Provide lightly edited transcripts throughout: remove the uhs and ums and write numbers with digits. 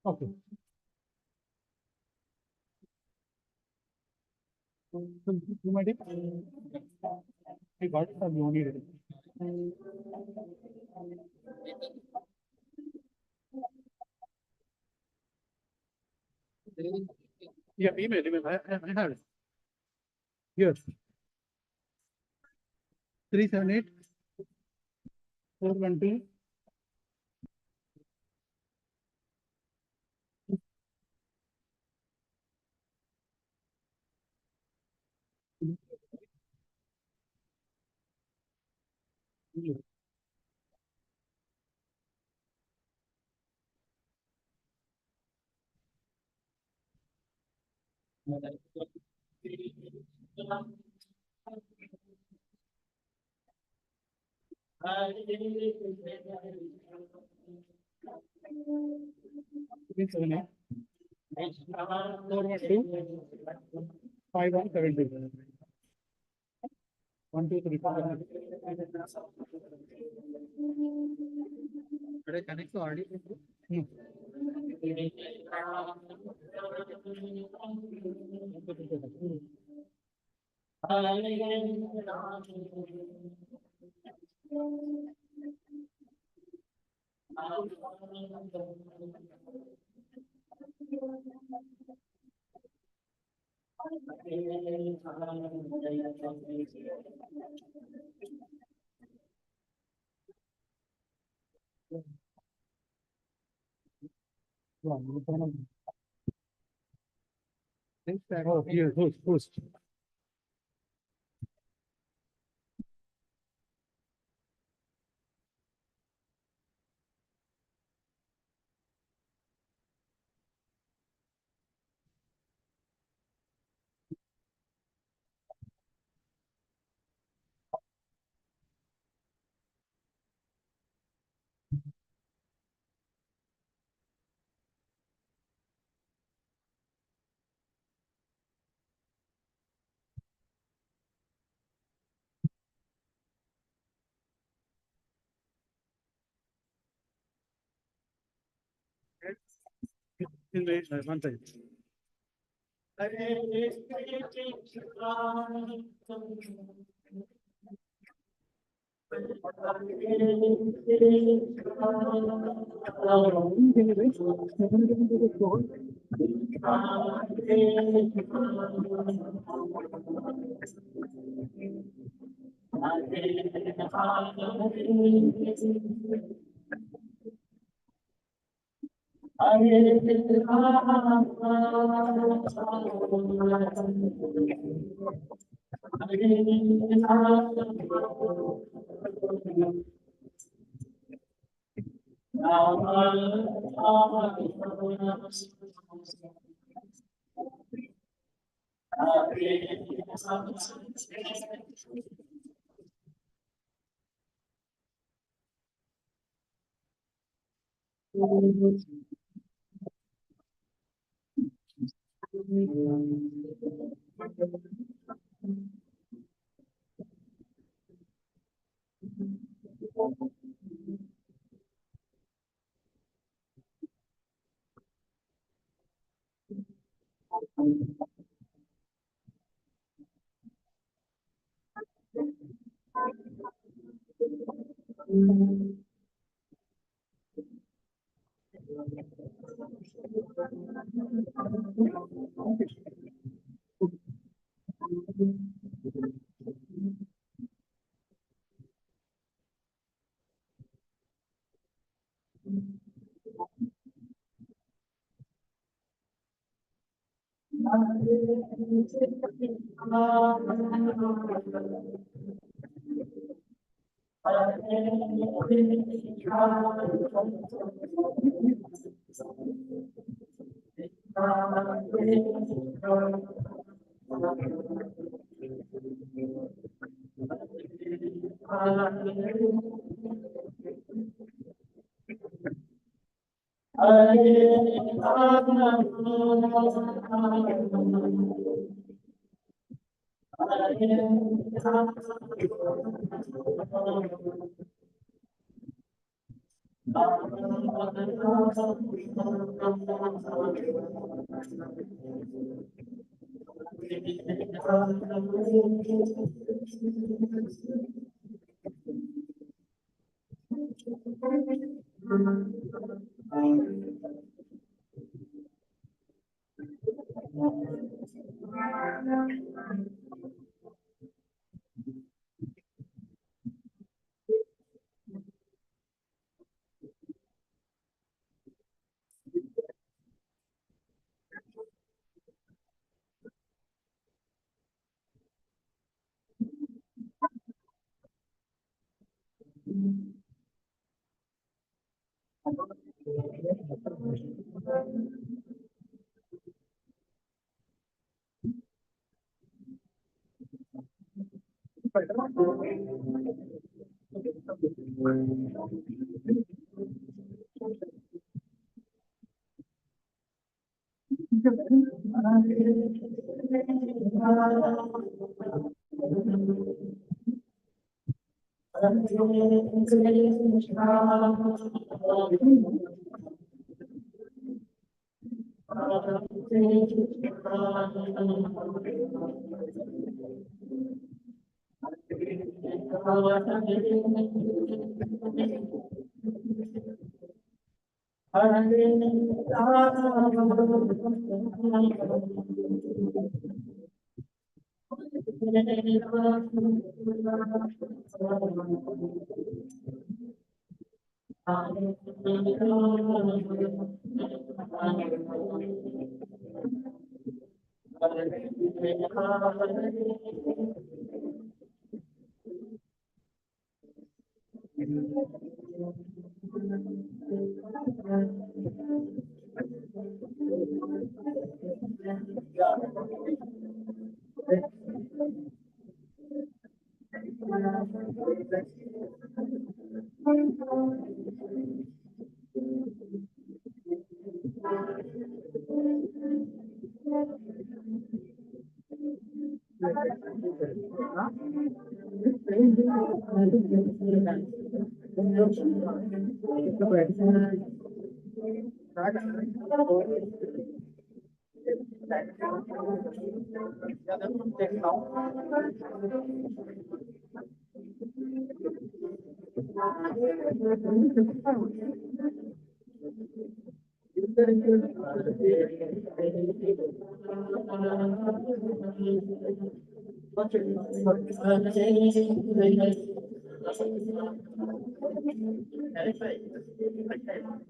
Okay. So you might I got it from you only. Yeah, email. I have it. Yes. 378 412. Seven eight 412 5172. 1 2 3 4. Connect already. No. Oh, here, host. One time.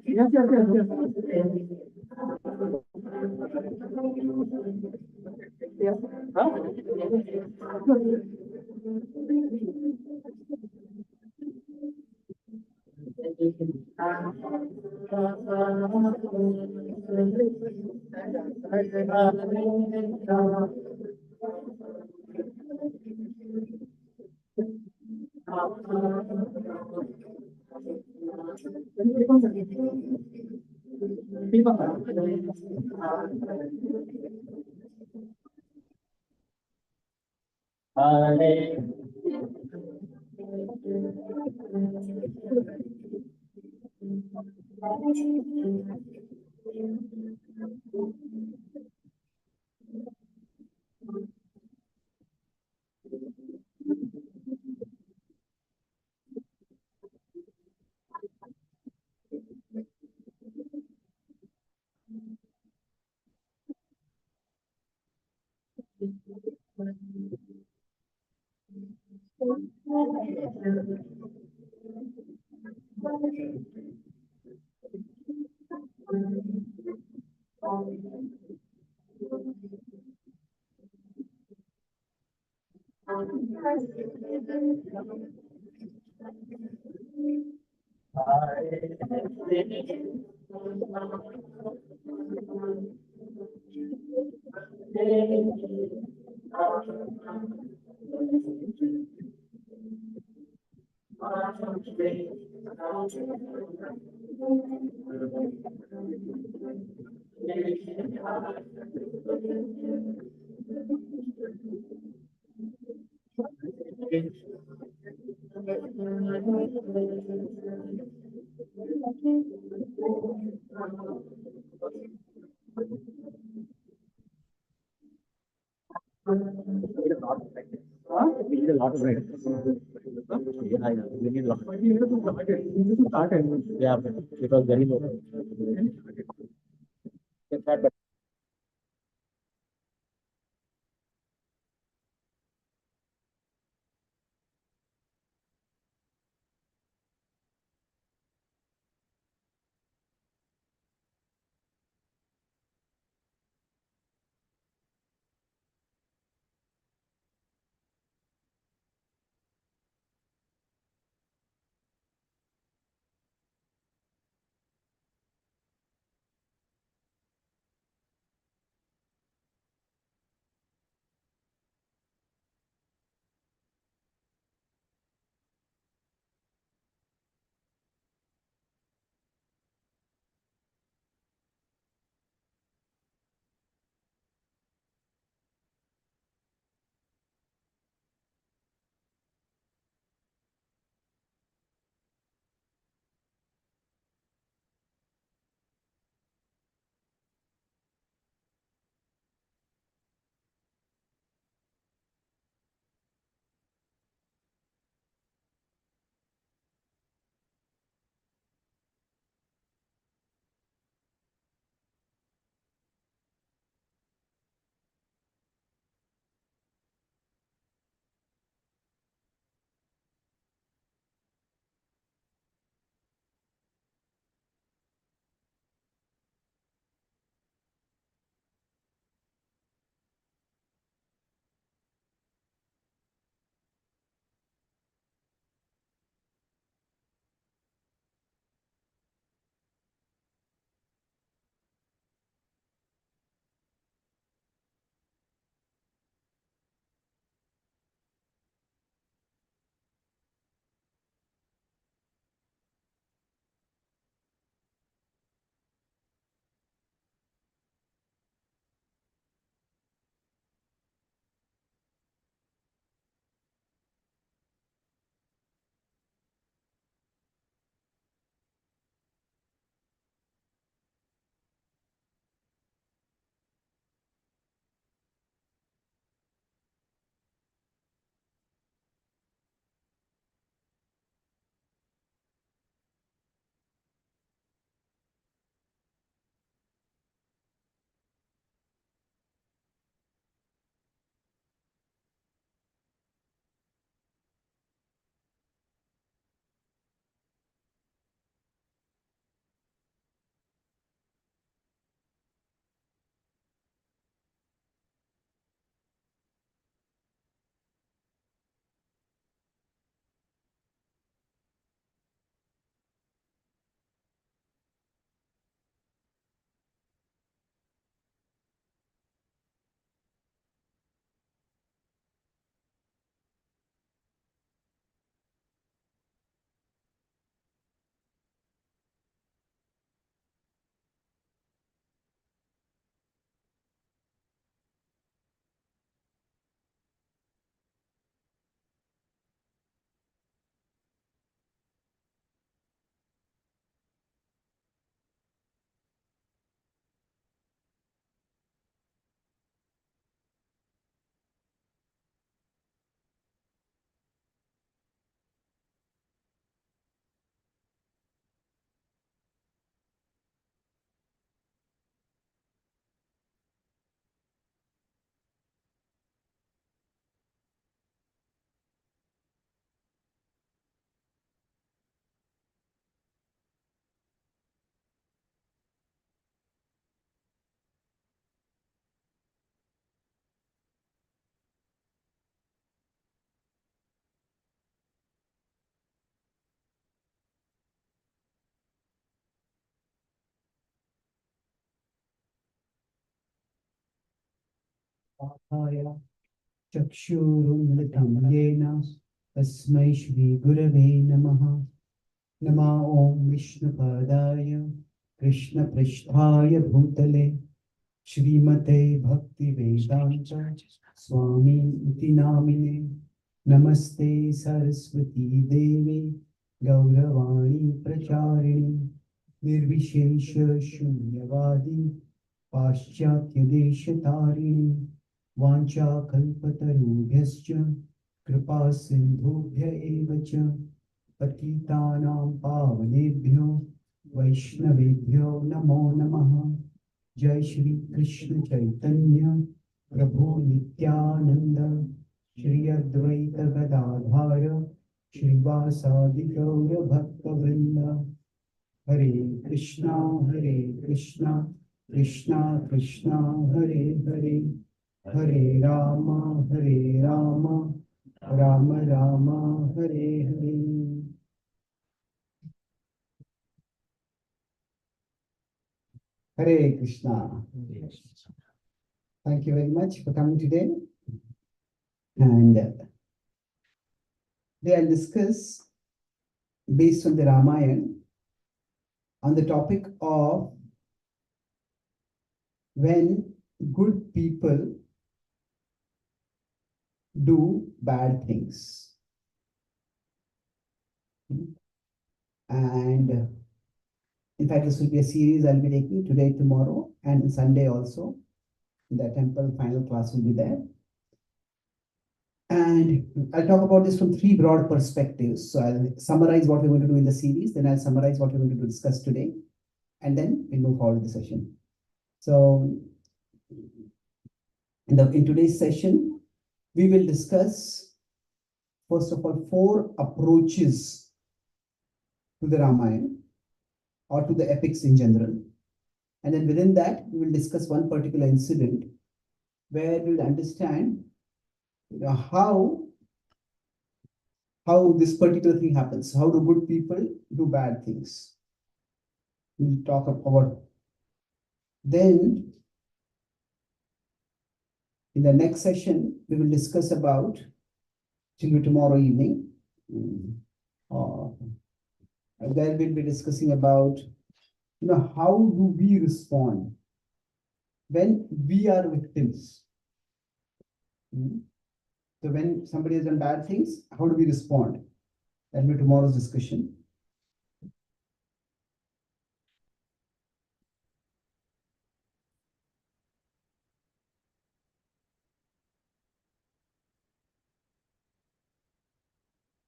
Yes, yes, yes, yes. Yes. Huh? We need a lot of practice. Yeah, yeah, we need a lot. We need to start it. We need to start it. Yeah, but it was very low. But Samudaya Chakshurunmitam Yena Tasmai Shri Gurave Namaha Nama Om Vishnu Padaya Krishna Pristhaya Bhutale Shrimate Bhakti Vedanta Swami Iti Namine Namaste Saraswati Devi Gauravani Pracharini Nirvishesha Shunyavadi Paschatya Deshatharini Vancha Kalpatarubhyascha Kripa Sindhubhya Evacha Patitanam Pavanebhyo Vaishnavebhyo Namo Namaha Jai Shri Krishna Chaitanya Prabhu Nityananda Shri Advaita Gadadhara Shri Vasadi Gaura Bhakta Vrinda Hare Krishna Krishna Krishna Hare Hare Hare Rama Rama Rama Hare Hare. Hare Krishna. Thank you very much for coming today. And today I'll discuss, based on the Ramayan, on the topic of when good people do bad things. And in fact, this will be a series I'll be taking today, tomorrow, and Sunday also. The temple final class will be there. And I'll talk about this from three broad perspectives. So I'll summarize what we're going to do in the series, then I'll summarize what we're going to discuss today, and then we'll move forward with the session. So in today's session, we will discuss, first of all, 4 approaches to the Ramayana or to the epics in general. And then within that, we will discuss one particular incident where we will understand how this particular thing happens. How do good people do bad things? We'll talk about. Then in the next session, we will discuss about, till tomorrow evening, there we'll be discussing about how do we respond when we are victims. So when somebody has done bad things, how do we respond? That will be tomorrow's discussion.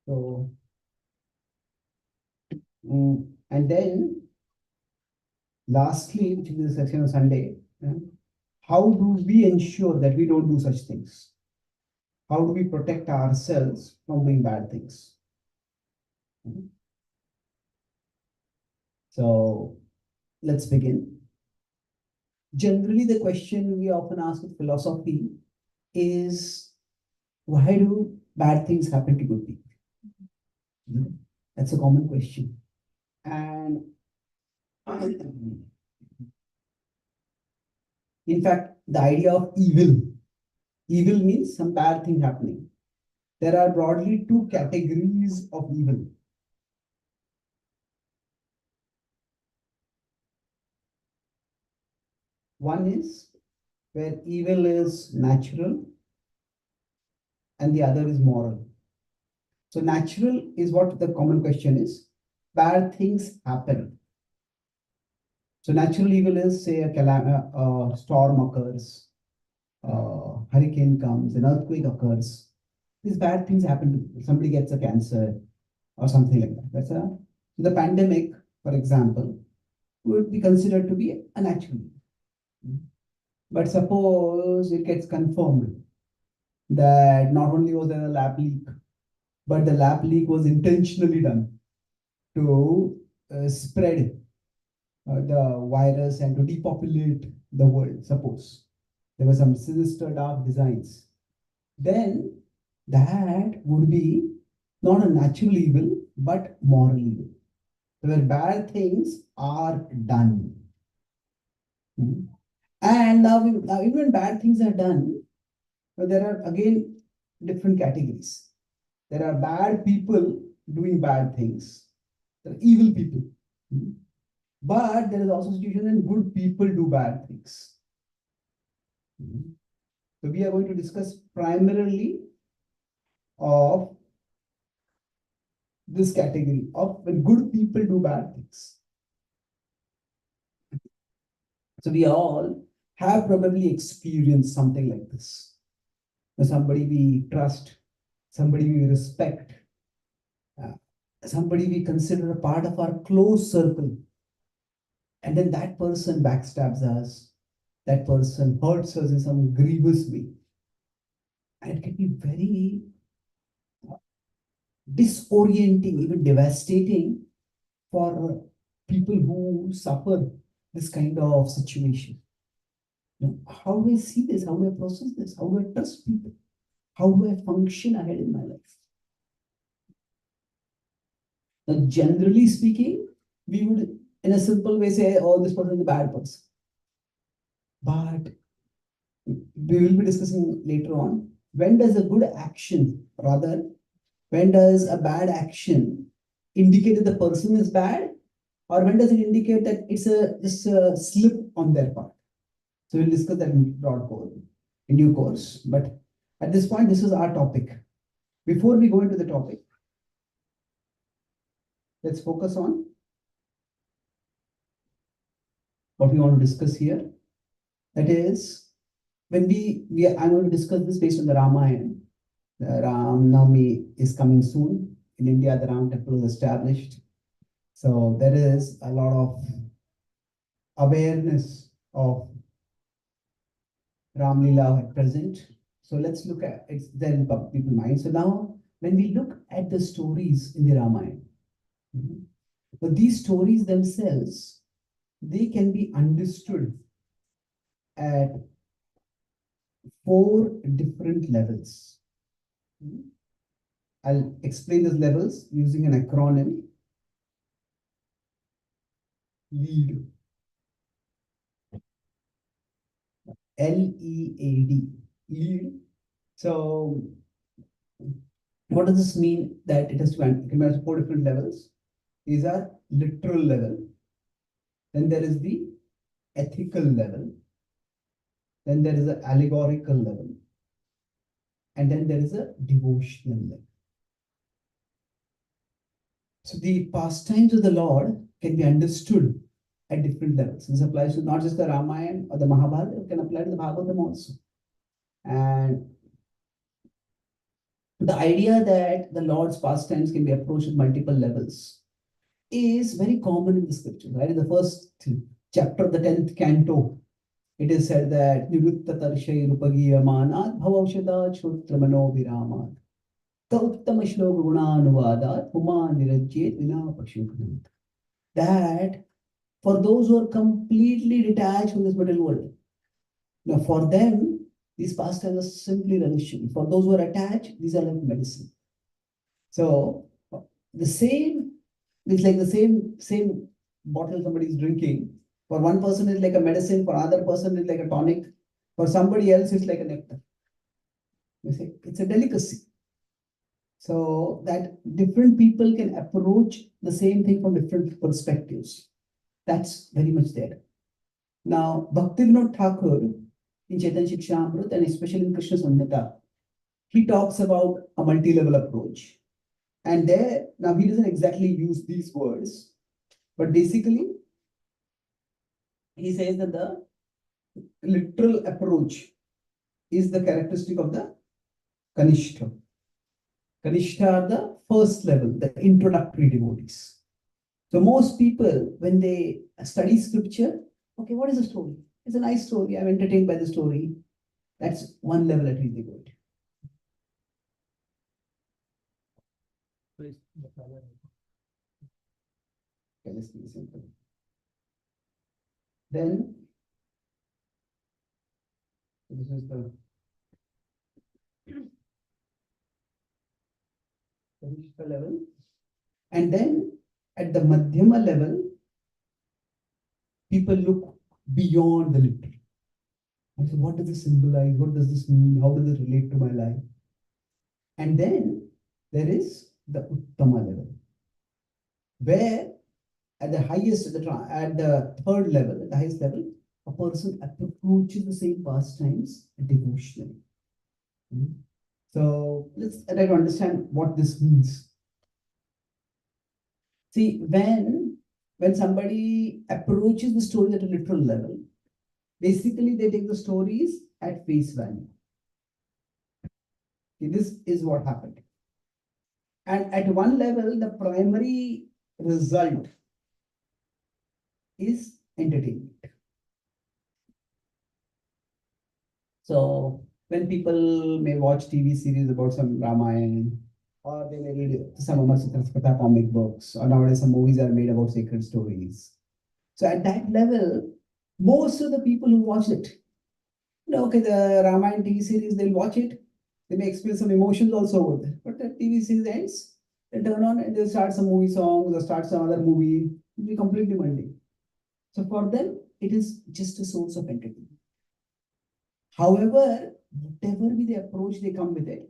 So, and then lastly, which is the session on Sunday, how do we ensure that we don't do such things? How do we protect ourselves from doing bad things? So let's begin. Generally, the question we often ask with philosophy is, why do bad things happen to good people? That's a common question. And in fact, the idea of evil means some bad thing happening. There are broadly 2 categories of evil. One is where evil is natural and the other is moral. So natural is what the common question is. Bad things happen. So natural evil is, say, a storm occurs, hurricane comes, an earthquake occurs. These bad things happen to people. Somebody gets a cancer or something like that. The pandemic, for example, would be considered to be a natural. But suppose it gets confirmed that not only was there a lab leak, but the lab leak was intentionally done to spread the virus and to depopulate the world. Suppose there were some sinister dark designs, then that would be not a natural evil, but moral evil, where bad things are done. And now even when bad things are done, But there are again different categories. There are bad people doing bad things. There are evil people. But there is also a situation when good people do bad things. So we are going to discuss primarily of this category of when good people do bad things. So we all have probably experienced something like this. Somebody we trust, somebody we respect, somebody we consider a part of our close circle. And then that person backstabs us, that person hurts us in some grievous way. And it can be very disorienting, even devastating for people who suffer this kind of situation. How do I see this? How do I process this? How do I trust people? How do I function ahead in my life? Now, generally speaking, we would, in a simple way, say, oh, this person is a bad person. But we will be discussing later on, when does a good action, rather, when does a bad action indicate that the person is bad, or when does it indicate that it's just a slip on their part? So we'll discuss that in broad course, in due course. But at this point, this is our topic. Before we go into the topic, let's focus on what we want to discuss here. That is, when I'm going to discuss this based on the Ramayan. The Ram Navami is coming soon. In India, the Ram temple is established. So there is a lot of awareness of Ram Leela at present. So let's look at it's there in people's mind. So now, when we look at the stories in the Ramayana, but these stories themselves, they can be understood at 4 different levels. I'll explain those levels using an acronym. LEAD. LEAD. LEAD. So, what does this mean? That it has to be 4 different levels. These are literal level. Then there is the ethical level. Then there is an allegorical level. And then there is a devotional level. So the pastimes of the Lord can be understood at different levels. This applies to not just the Ramayana or the Mahabharata, it can apply to the Bhagavatam also. And the idea that the Lord's pastimes can be approached at multiple levels is very common in the scriptures. Right? In the first chapter of the 10th canto, it is said that Nivritta Tarshay Rupagiyamanat Bhavaushada Chutramano Viramat Tauttama Shloka Gunanuvadat Puma Nirajyet Vina Pashukanant. That for those who are completely detached from this material world, now for them, these pastimes are simply relation. For those who are attached, these are like medicine. So the same, it's like the same bottle somebody is drinking. For one person, it's like a medicine. For another person, it's like a tonic. For somebody else, it's like a nectar. You see, it's a delicacy. So that different people can approach the same thing from different perspectives. That's very much there. Now, Bhaktivinoda Thakur in Chaitanya Shikshamrut and especially in Krishna Samhita, he talks about a multi-level approach. And there, now he doesn't exactly use these words, but basically, he says that the literal approach is the characteristic of the Kanishta. Kanishta are the first level, the introductory devotees. So most people, when they study scripture, okay, what is the story? It's a nice story. I'm entertained by the story. That's one level at least they go to. Okay, let's be simple. Then this is the Kanishta level. And then at the Madhyama level, people look beyond the literal. And so what does this symbolize? What does this mean? How does it relate to my life? And then there is the Uttama level, where at the highest, at the third level, at the highest level, a person approaches the same pastimes devotionally. So let's try to understand what this means. See, when somebody approaches the story at a literal level, basically they take the stories at face value. Okay, this is what happened. And at one level, the primary result is entertainment. So when people may watch TV series about some Ramayan, or they may read some Amar Katha comic books, or nowadays some movies are made about sacred stories. So at that level, most of the people who watch it, okay, the Ramayan TV series, they'll watch it. They may experience some emotions also over there. But the TV series ends, they turn on and they'll start some movie songs or start some other movie. It'll be completely mundane. So for them, it is just a source of entertainment. However, whatever be the approach they come with it,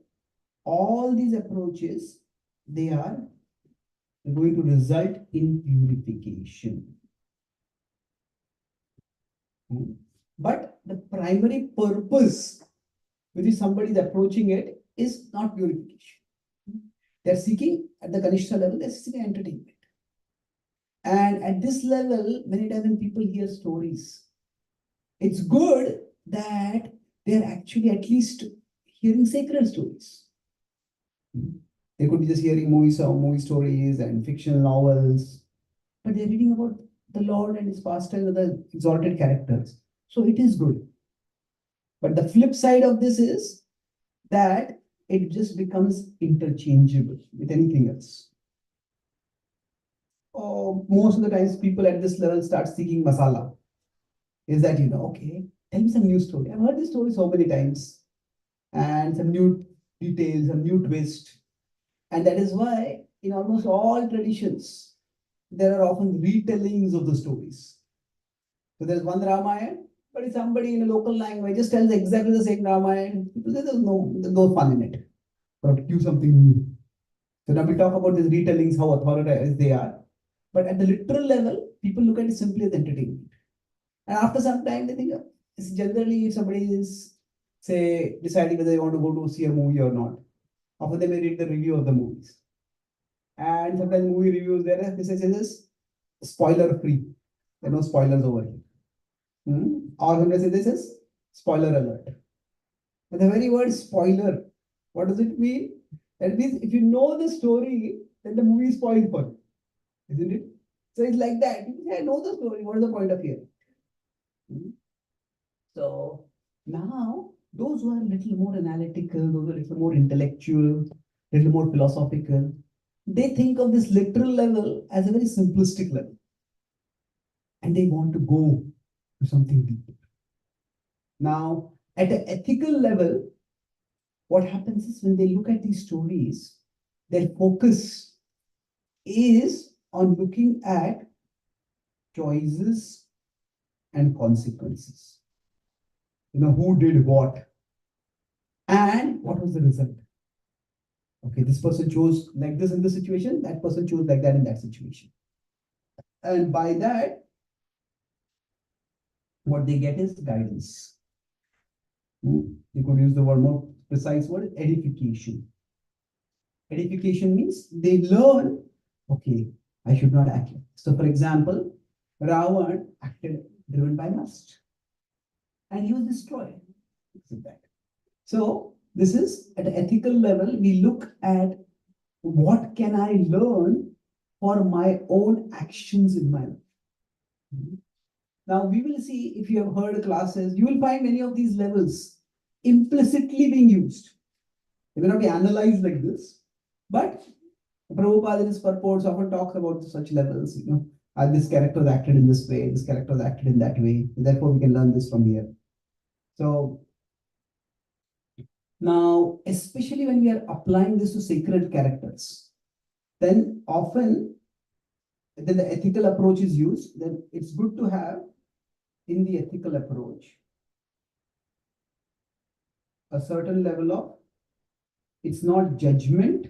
all these approaches, they are going to result in purification. But the primary purpose with which somebody is approaching it is not purification. They're seeking at the Kanishta level, they're seeking entertainment. And at this level, many times when people hear stories, it's good that they're actually at least hearing sacred stories. They could be just hearing movie stories and fictional novels, but they're reading about the Lord and his pastimes of the exalted characters. So it is good. But the flip side of this is that it just becomes interchangeable with anything else. Most of the times people at this level start seeking masala. Is that, okay, tell me some new story. I've heard this story so many times. And some new details, some new twist. And that is why in almost all traditions, there are often retellings of the stories. So there's one Ramayan, but if somebody in a local language just tells exactly the same Ramayan, people say there's no fun in it. But do something new. So now we talk about these retellings, how authoritative they are. But at the literal level, people look at it simply as entertainment. And after some time, they think it's generally if somebody is, say, deciding whether they want to go to see a movie or not. Often they may read the review of the movies. And sometimes movie reviews there, this is spoiler free. There are no spoilers over here. Or sometimes this is spoiler alert. But the very word spoiler, what does it mean? That means if you know the story, then the movie is spoiled for you. Isn't it? So it's like that. You say, I know the story. What is the point of here? So now, those who are a little more analytical, those who are a little more intellectual, a little more philosophical, they think of this literal level as a very simplistic level. And they want to go to something deeper. Now, at an ethical level, what happens is when they look at these stories, their focus is on looking at choices and consequences. Who did what and what was the result. Okay, this person chose like this in this situation, that person chose like that in that situation. And by that, what they get is guidance. You could use the word more precise word, edification. Edification means they learn, okay, I should not act. So for example, Ravan acted driven by lust. And he was destroyed. So this is at an ethical level, we look at what can I learn for my own actions in my life. Now we will see, if you have heard classes, you will find many of these levels implicitly being used. They may not be analyzed like this, but Prabhupada in his purports often talks about such levels, this character was acted in this way, this character was acted in that way, therefore we can learn this from here. So now, especially when we are applying this to sacred characters, then often then the ethical approach is used. Then it's good to have in the ethical approach a certain level of, it's not judgment,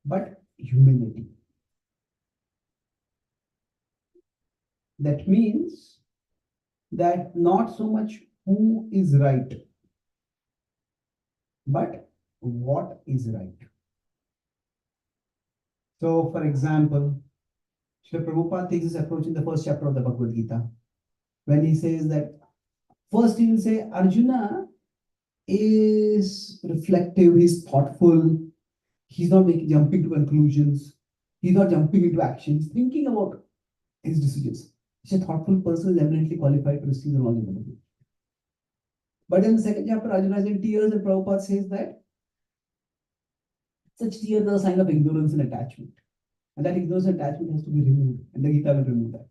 but humility. That means that not so much who is right, but what is right. So, for example, Srila Prabhupada takes this approach in the first chapter of the Bhagavad Gita, when he says that first he will say Arjuna is reflective, he's thoughtful, he's not jumping to conclusions, he's not jumping into action, he's thinking about his decisions. He's a thoughtful person, is eminently qualified to receive the knowledge of the Bhagavad. But in the second chapter, Arjuna is in tears, and Prabhupada says that such tears are a sign of ignorance and attachment. And that ignorance and attachment has to be removed, and the Gita will remove that.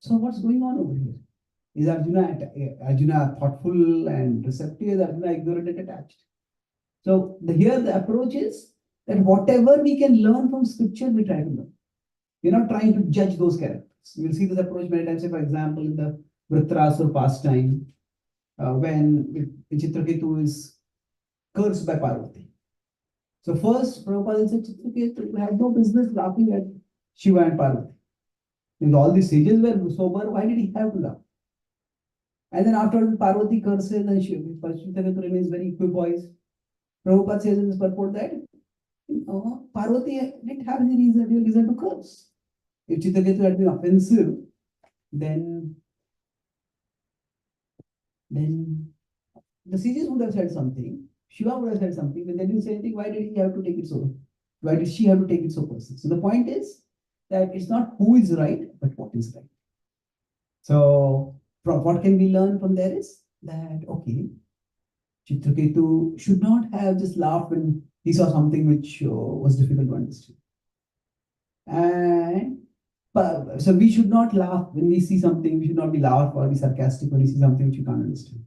So what's going on over here? Is Arjuna thoughtful and receptive? Is Arjuna ignorant and attached? So here the approach is that whatever we can learn from scripture, we try to learn. We're not trying to judge those characters. We'll see this approach many times. Say, for example, in the Vritrasura pastime, when Chitraketu is cursed by Parvati. So first, Prabhupada said, Chitraketu had no business laughing at Shiva and Parvati. If all the sages were sober, why did he have to laugh? And then after Parvati curses and Chitraketu remains very equipoised, Prabhupada says in this purport that Parvati didn't have any real reason to curse. If Chitraketu had been offensive, then the sages would have said something, Shiva would have said something, but they didn't say anything. Why did he have to take it so? Why did she have to take it so personal? So the point is that it's not who is right, but what is right. So from what can we learn from there is that, okay, Chitraketu should not have just laughed when he saw something which was difficult to understand. And so we should not laugh when we see something, we should not be laugh or be sarcastic when we see something which you can't understand.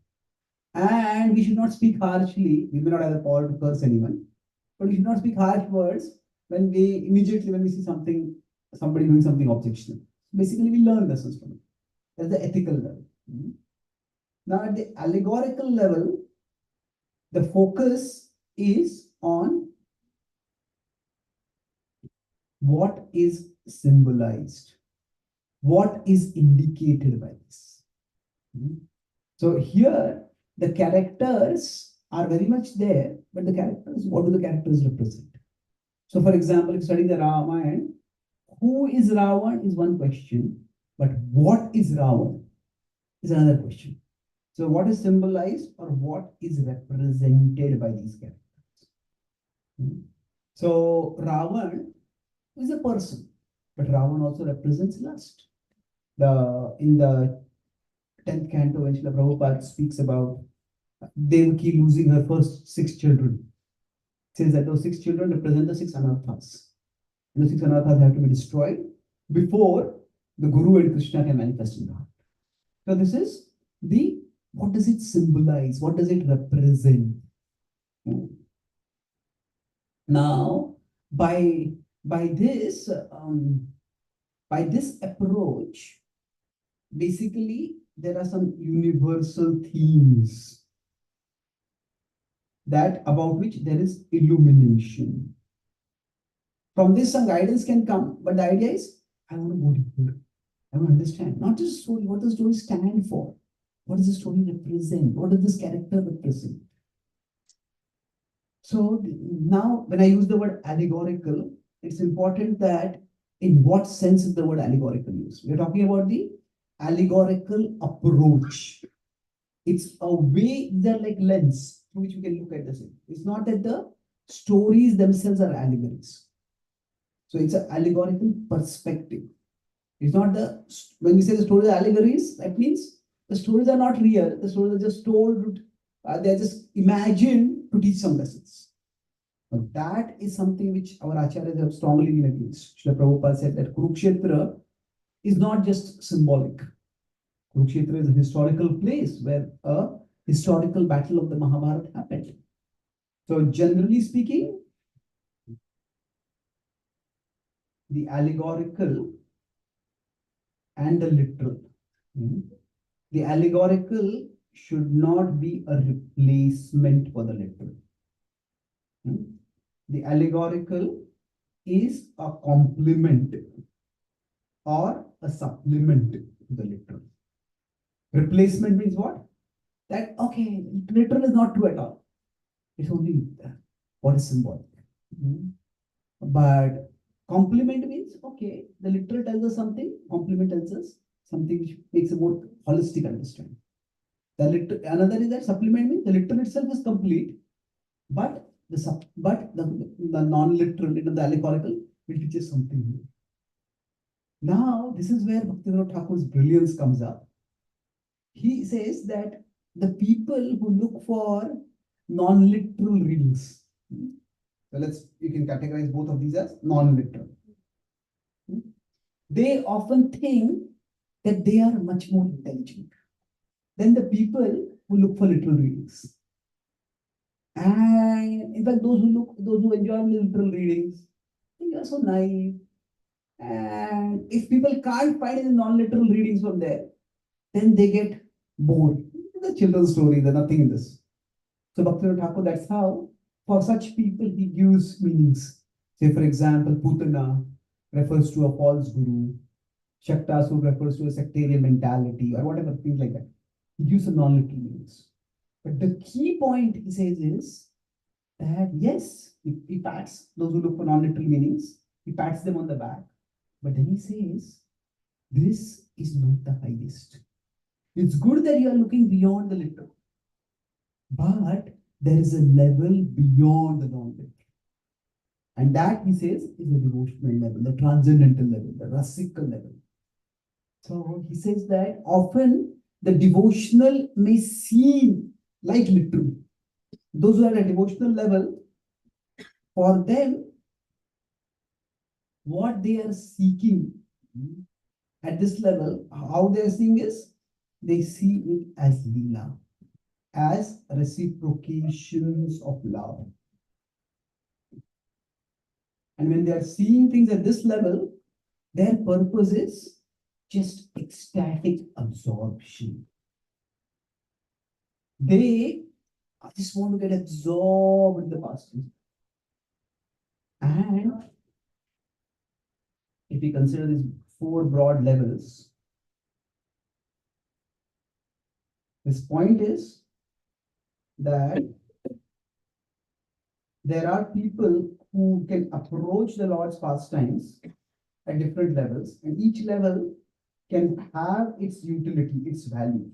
And we should not speak harshly. We may not have the power to curse anyone, but we should not speak harsh words when we see something, somebody doing something objectionable. Basically, we learn lessons from it. That's the ethical level. Now, at the allegorical level, the focus is on what is symbolized, what is indicated by this. So here, the characters are very much there, but the characters, what do the characters represent? So, for example, if you study the Ramayan, who is Ravan is one question, but what is Ravan is another question. So, what is symbolized or what is represented by these characters? So, Ravan is a person, but Ravan also represents lust. In the 10th canto, when Srila Prabhupada speaks about Devaki losing her first 6 children, says that those 6 children represent the 6 anarthas. And the 6 anarthas have to be destroyed before the Guru and Krishna can manifest in the heart. So this is what does it symbolize? What does it represent? Now, by this approach, basically there are some universal themes that about which there is illumination. From this, some guidance can come, but the idea is, I want to go deeper. I want to understand, not just story, what does the story stand for? What does the story represent? What does this character represent? So now, when I use the word allegorical, it's important that in what sense is the word allegorical used? We're talking about the allegorical approach. It's a way, they're like lens through which we can look at the same. It's not that the stories themselves are allegories. So it's an allegorical perspective. It's not when we say the stories are allegories, that means the stories are not real. The stories are just told, they're just imagined to teach some lessons. But that is something which our acharyas have strongly been against. Srila Prabhupada said that Kurukshetra is not just symbolic. Kurukshetra is a historical place where a historical battle of the Mahabharata happened. So generally speaking, the allegorical and the literal. The allegorical should not be a replacement for the literal. The allegorical is a complement or a supplement to the literal. Replacement means what? That, okay, literal is not true at all. It's only what is symbolic. But complement means, okay, the literal tells us something, complement tells us something which makes a more holistic understanding. Another is that supplement means the literal itself is complete, but the non-literal, the allegorical, will teach us something new. Now, this is where Bhaktivinoda Thakur's brilliance comes up. He says that the people who look for non-literal readings, so you can categorize both of these as non-literal. They often think that they are much more intelligent than the people who look for literal readings. And in fact, those who enjoy literal readings, they are so naive. And if people can't find any non-literal readings from there, then they get bored. The children's story, there's nothing in this. So Bhaktivinoda Thakur, that's how, for such people, he gives meanings. Say, for example, Putana refers to a false guru. Shaktasur refers to a sectarian mentality or whatever, things like that. He gives some non-literal meanings. But the key point, he says, is that yes, he pats those who look for non-literal meanings, he pats them on the back. But then he says, this is not the highest. It's good that you are looking beyond the literal. But there is a level beyond the non-literal. And that, he says, is the devotional level, the transcendental level, the rasical level. So he says that often the devotional may seem like literal. Those who are at a devotional level, for them, what they are seeking at this level, how they are seeing is, they see it as lila, as reciprocations of love. And when they are seeing things at this level, their purpose is just ecstatic absorption. They just want to get absorbed in the pastimes. And if we consider these four broad levels, this point is that there are people who can approach the Lord's pastimes at different levels, and each level can have its utility, its value.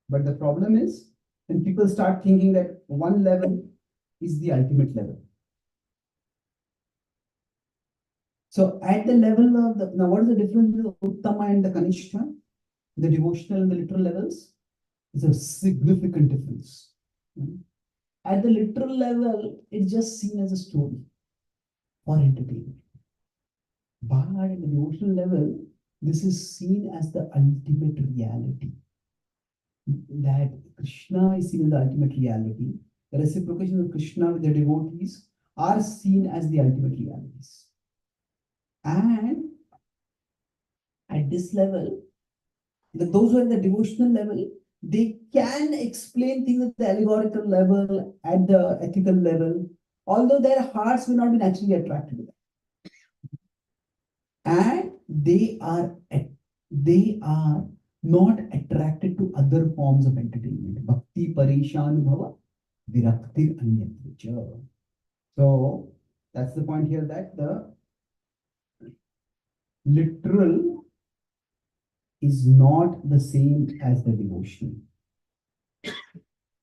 But the problem is when people start thinking that one level is the ultimate level. So at the level of now what is the difference between the Uttama and the Kanishta, the devotional and the literal levels? It's a significant difference. At the literal level, it's just seen as a story for entertainment. But at the devotional level, this is seen as the ultimate reality. That Krishna is seen as the ultimate reality. The reciprocation of Krishna with the devotees are seen as the ultimate realities. And at this level, those who are at the devotional level, they can explain things at the allegorical level, at the ethical level, although their hearts may not be naturally attracted to that. And they are not attracted to other forms of entertainment. Bhakti parishan bhava viraktir anyatricha. So that's the point here, that the literal is not the same as the devotional.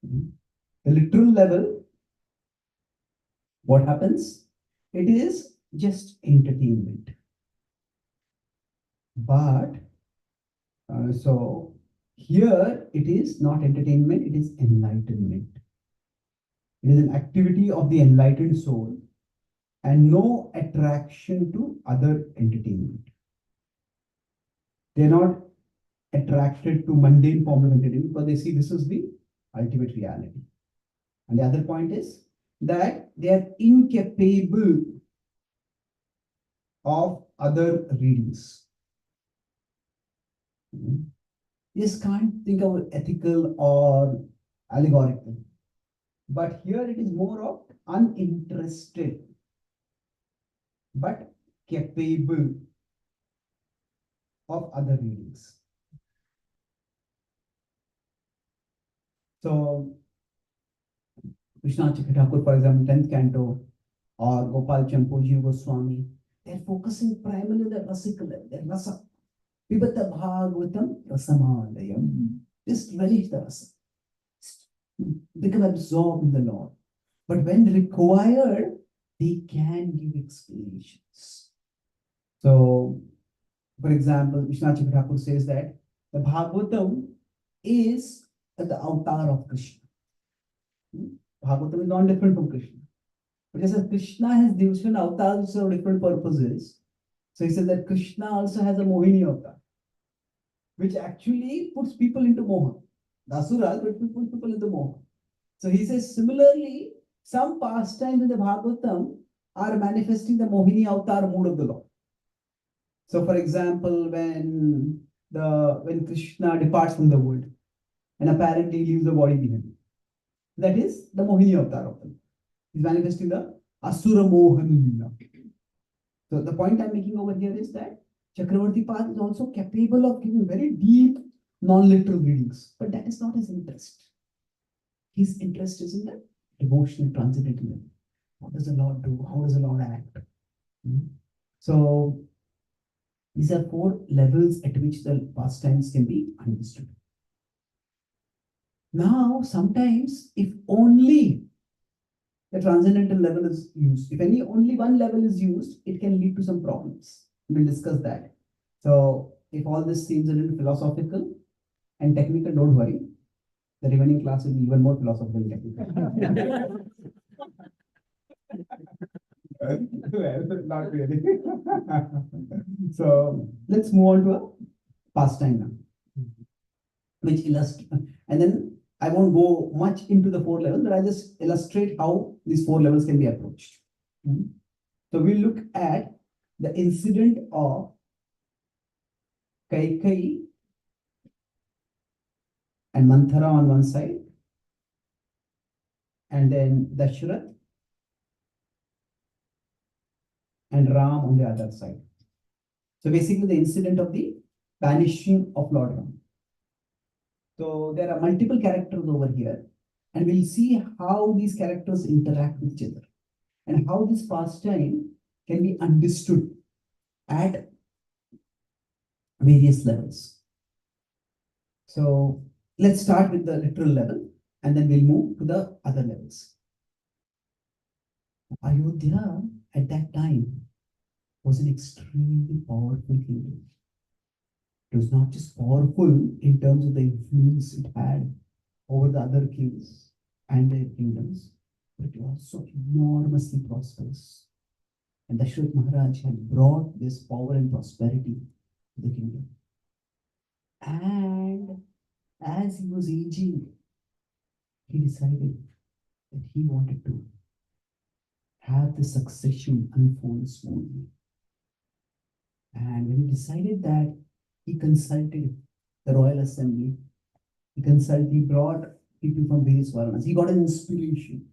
The literal level, what happens? It is just entertainment. But so here it is not entertainment, it is enlightenment. It is an activity of the enlightened soul and no attraction to other entertainment. They are not attracted to mundane forms of entertainment because they see this is the ultimate reality. And the other point is that they are incapable of other readings. You just can't think of ethical or allegorical. But here it is more of uninterested, but capable of other readings. So, Krishna Thakur, for example, 10th canto, or Gopal Champoji Goswami, they're focusing primarily on the rasical, the rasa. Pibata Bhagavatam Rasamadayam. Just relish the rasa. Become absorbed in the Lord. But when required, they can give explanations. So, for example, Vishwanath Thakur says that the Bhagavatam is the avatar of Krishna. Bhagavatam is not different from Krishna. But as Krishna has different avatars for different purposes, so he says that Krishna also has a Mohini avatar, which actually puts people into moha. The asuras, but puts people into moha. So he says similarly, some pastimes in the Bhagavatam are manifesting the Mohini avatar mood of the Lord. So, for example, when Krishna departs from the world and apparently leaves the body behind, that is the Mohini avatar of the Lord. He's manifesting the Asura Mohan. So the point I'm making over here is that Chakravarti Path is also capable of giving very deep non-literal readings, but that is not his interest. His interest is in the devotional transcendental level. What does the Lord do? How does the Lord act? So these are 4 levels at which the pastimes can be understood. Now, sometimes if only the transcendental level is used, if only one level is used, it can lead to some problems. We'll discuss that. So if all this seems a little philosophical and technical, don't worry. The remaining class will be even more philosophical and technical. Well, not really. So let's move on to a pastime now, which illustrates, and then I won't go much into the 4 levels, but I just illustrate how these 4 levels can be approached. So we look at the incident of Kaikeyi and Manthara on one side, and then Dashrath and Ram on the other side. So basically the incident of the banishing of Lord Ram. So there are multiple characters over here, and we'll see how these characters interact with each other and how this pastime can be understood at various levels. So let's start with the literal level and then we'll move to the other levels. Ayodhya at that time was an extremely powerful kingdom. It was not just powerful in terms of the influence it had over the other kings and their kingdoms, but it was so enormously prosperous. And Dashrath Maharaj had brought this power and prosperity to the kingdom. And as he was aging, he decided that he wanted to have the succession unfold smoothly. And when he decided that, he consulted the royal assembly. He brought people from various varnas. He got an inspiration.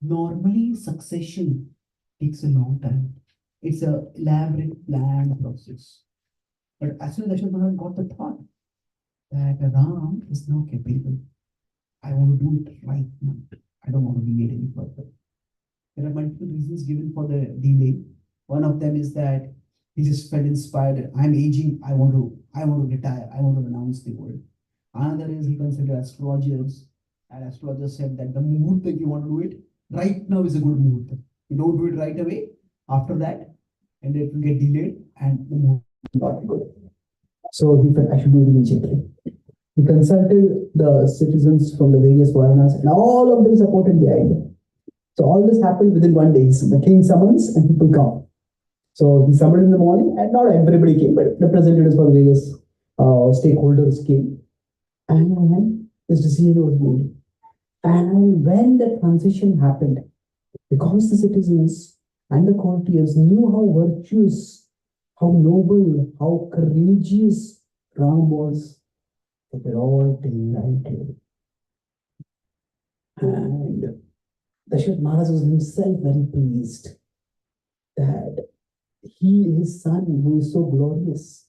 Normally, succession takes a long time. It's an elaborate planned process. But as soon as Dashrath Maharaj got the thought that Ram is now capable, I want to do it right now. I don't want to delay it any further. There are multiple reasons given for the delay. One of them is that he just felt inspired. I'm aging. I want to retire. I want to renounce the world. Another is he considered astrologers, and astrologers said that the muhurta, if you want to do it right now, is a good muhurta. You don't do it right away. After that, and it will get delayed, and the muhurta is not good. So he felt I should do it immediately. He consulted the citizens from the various varnas, and all of them supported the idea. So all this happened within 1 day. So the king summons and people come. So he summoned in the morning, and not everybody came, but representatives from various stakeholders came. And this decision was made. And when the transition happened, because the citizens and the courtiers knew how virtuous, how noble, how courageous Ram was, they were all delighted. And Dashrath Maharaj was himself very pleased that his son, who is so glorious,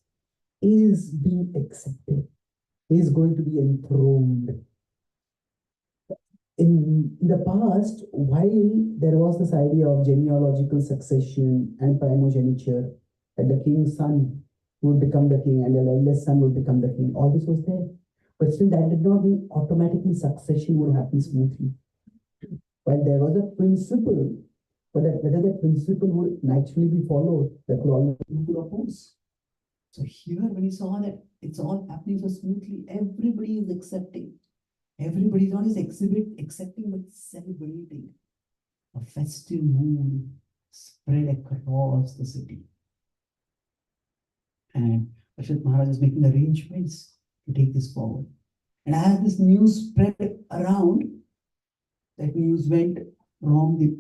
is being accepted. He is going to be enthroned. In the past, while there was this idea of genealogical succession and primogeniture, that the king's son would become the king and the eldest son would become the king, all this was there. But still, that did not mean automatically succession would happen smoothly. While there was a principle, but whether that principle would naturally be followed, that could always be opposed. So here, when you saw that it's all happening so smoothly, everybody is accepting. Everybody is not just accepting, but celebrating. A festive mood spread across the city. And Dashrath Maharaj is making arrangements to take this forward. And as this news spread around, that news went from the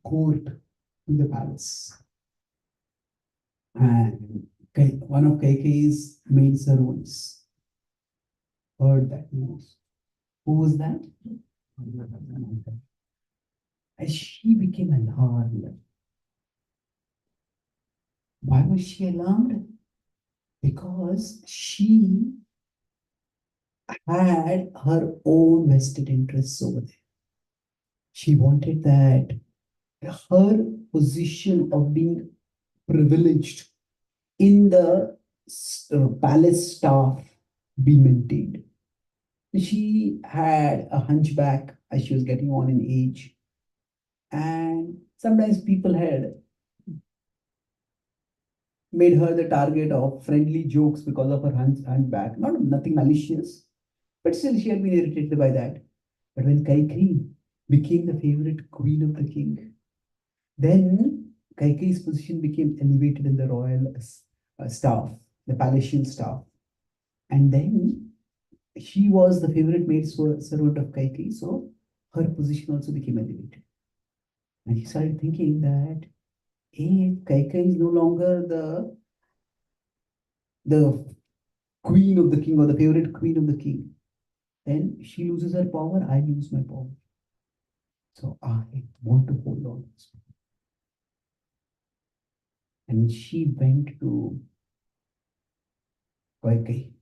court to the palace. And one of Kaikeyi's maid servants heard that news. Who was that? And she became alarmed. Why was she alarmed? Because she had her own vested interests over there. She wanted that her position of being privileged in the palace staff be maintained. She had a hunchback as she was getting on in age, and sometimes people had made her the target of friendly jokes because of her hunchback. Nothing malicious, but still she had been irritated by that. But when Kaikeyi became the favorite queen of the king, then Kaikeyi's position became elevated in the royal staff, the palatial staff. And then she was the favorite maid servant of Kaikeyi, so her position also became elevated. And he started thinking that if Kaikeyi is no longer the queen of the king or the favorite queen of the king, then she loses her power, I lose my power. So I want to hold on. And she went to Kaikeyi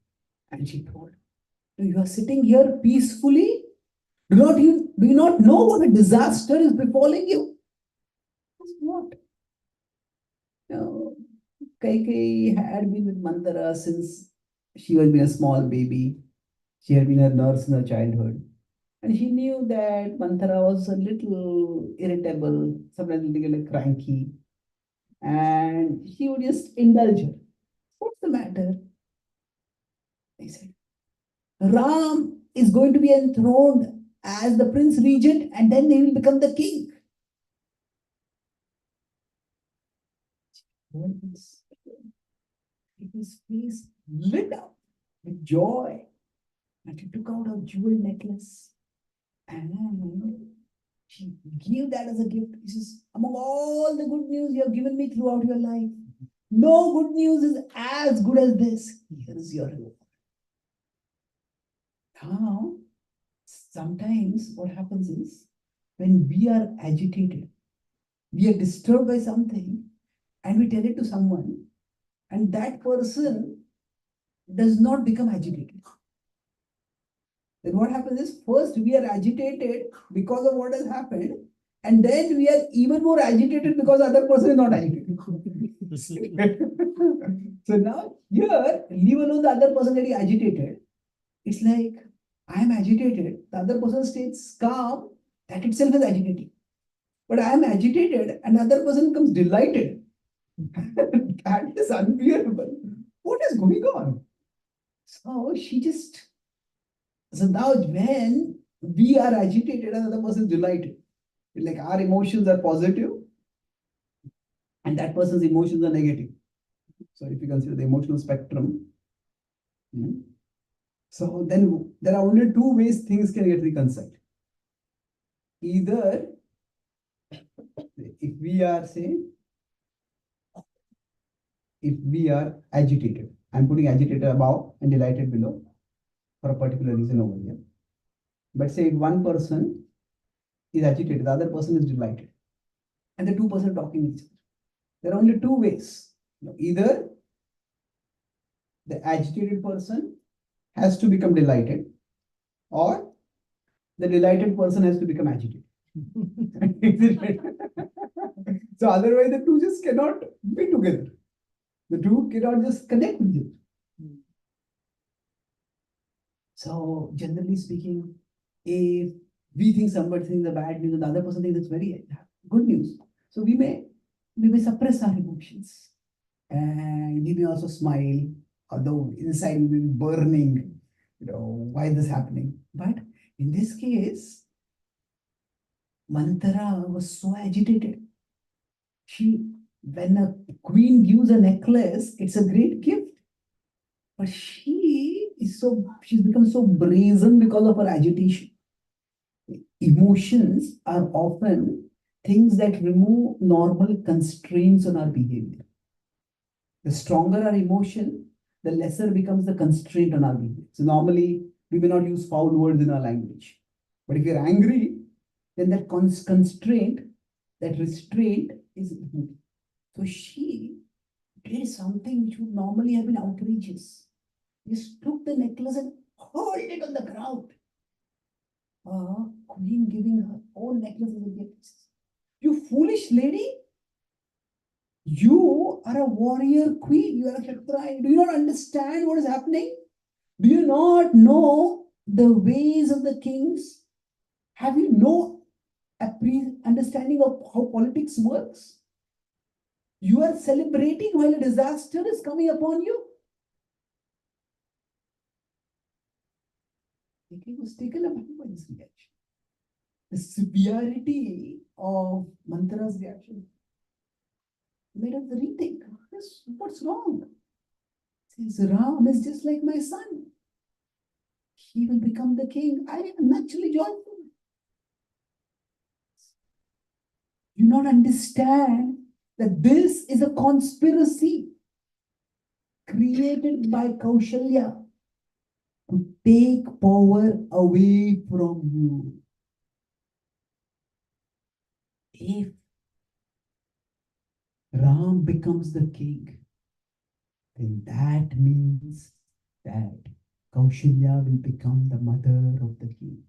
and she told, you are sitting here peacefully. Do you not know what a disaster is befalling you? What? No. Kaikeyi had been with Manthara since she was been a small baby. She had been a nurse in her childhood. And she knew that Manthara was a little irritable, sometimes a little cranky. And she would just indulge her. What's the matter? They said, Ram is going to be enthroned as the prince regent, and then he will become the king. His face lit up with joy, and she took out a jewel necklace and she gave that as a gift. He says, among all the good news you have given me throughout your life, no good news is as good as this. Here is your reward. Now, sometimes what happens is when we are agitated, we are disturbed by something, and we tell it to someone, and that person does not become agitated. Then what happens is first we are agitated because of what has happened, and then we are even more agitated because the other person is not agitated. So now here, leave alone the other person getting agitated. It's like I am agitated, the other person stays calm, that itself is agitating. But I am agitated and the other person becomes delighted. That is unbearable. What is going on? So now when we are agitated and the other person is delighted, like our emotions are positive and that person's emotions are negative. So if you consider the emotional spectrum, so then there are only two ways things can get reconciled. Either if we are agitated, I'm putting agitated above and delighted below for a particular reason over here. But say if one person is agitated, the other person is delighted, and the two person talking each other. There are only two ways. Either the agitated person has to become delighted, or the delighted person has to become agitated. So otherwise the two just cannot be together. The two cannot just connect with you. So generally speaking, if we think somebody thinks the bad news and the other person thinks it's very good news, so we may suppress our emotions, and we may also smile, although inside we will be burning. Why is this happening? But in this case, Manthara was so agitated. When a queen gives a necklace, it's a great gift. But she's become so brazen because of her agitation. Emotions are often things that remove normal constraints on our behavior. The stronger our emotion, the lesser becomes the constraint on our behavior. So normally, we may not use foul words in our language. But if you're angry, then that constraint, that restraint is removed. So she did something which would normally have been outrageous. Just took the necklace and hurled it on the ground. Queen giving her own necklace as a gift. You foolish lady! You are a warrior queen. You are a Kshatriya. Do you not understand what is happening? Do you not know the ways of the kings? Have you no understanding of how politics works? You are celebrating while a disaster is coming upon you. The king was taken aback by this reaction. The severity of Manthara's reaction made us rethink. What's wrong? Since Ram is just like my son, he will become the king. I am naturally joyful. You not understand that this is a conspiracy created by Kaushalya to take power away from you. If Ram becomes the king, then that means that Kaushalya will become the mother of the king.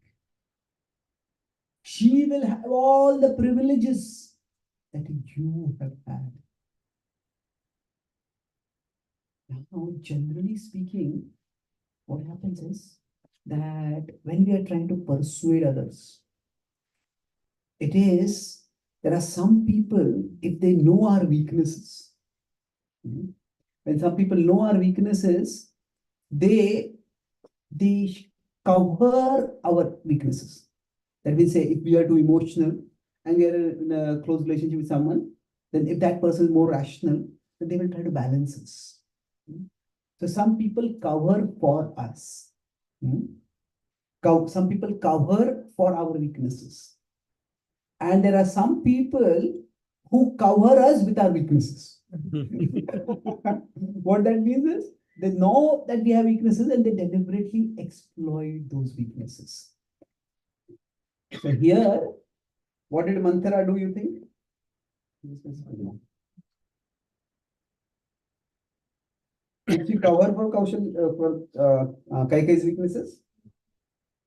She will have all the privileges that you have had. Now, generally speaking, what happens is that when we are trying to persuade others, there are some people, if they know our weaknesses, when some people know our weaknesses, they cover our weaknesses. That means, say, if we are too emotional and we are in a close relationship with someone, then if that person is more rational, then they will try to balance us. So some people cover for us. Some people cover for our weaknesses. And there are some people who cover us with our weaknesses. What that means is, they know that we have weaknesses and they deliberately exploit those weaknesses. So here, what did Manthara do, you think? Did she cover for Kaikeyi's weaknesses?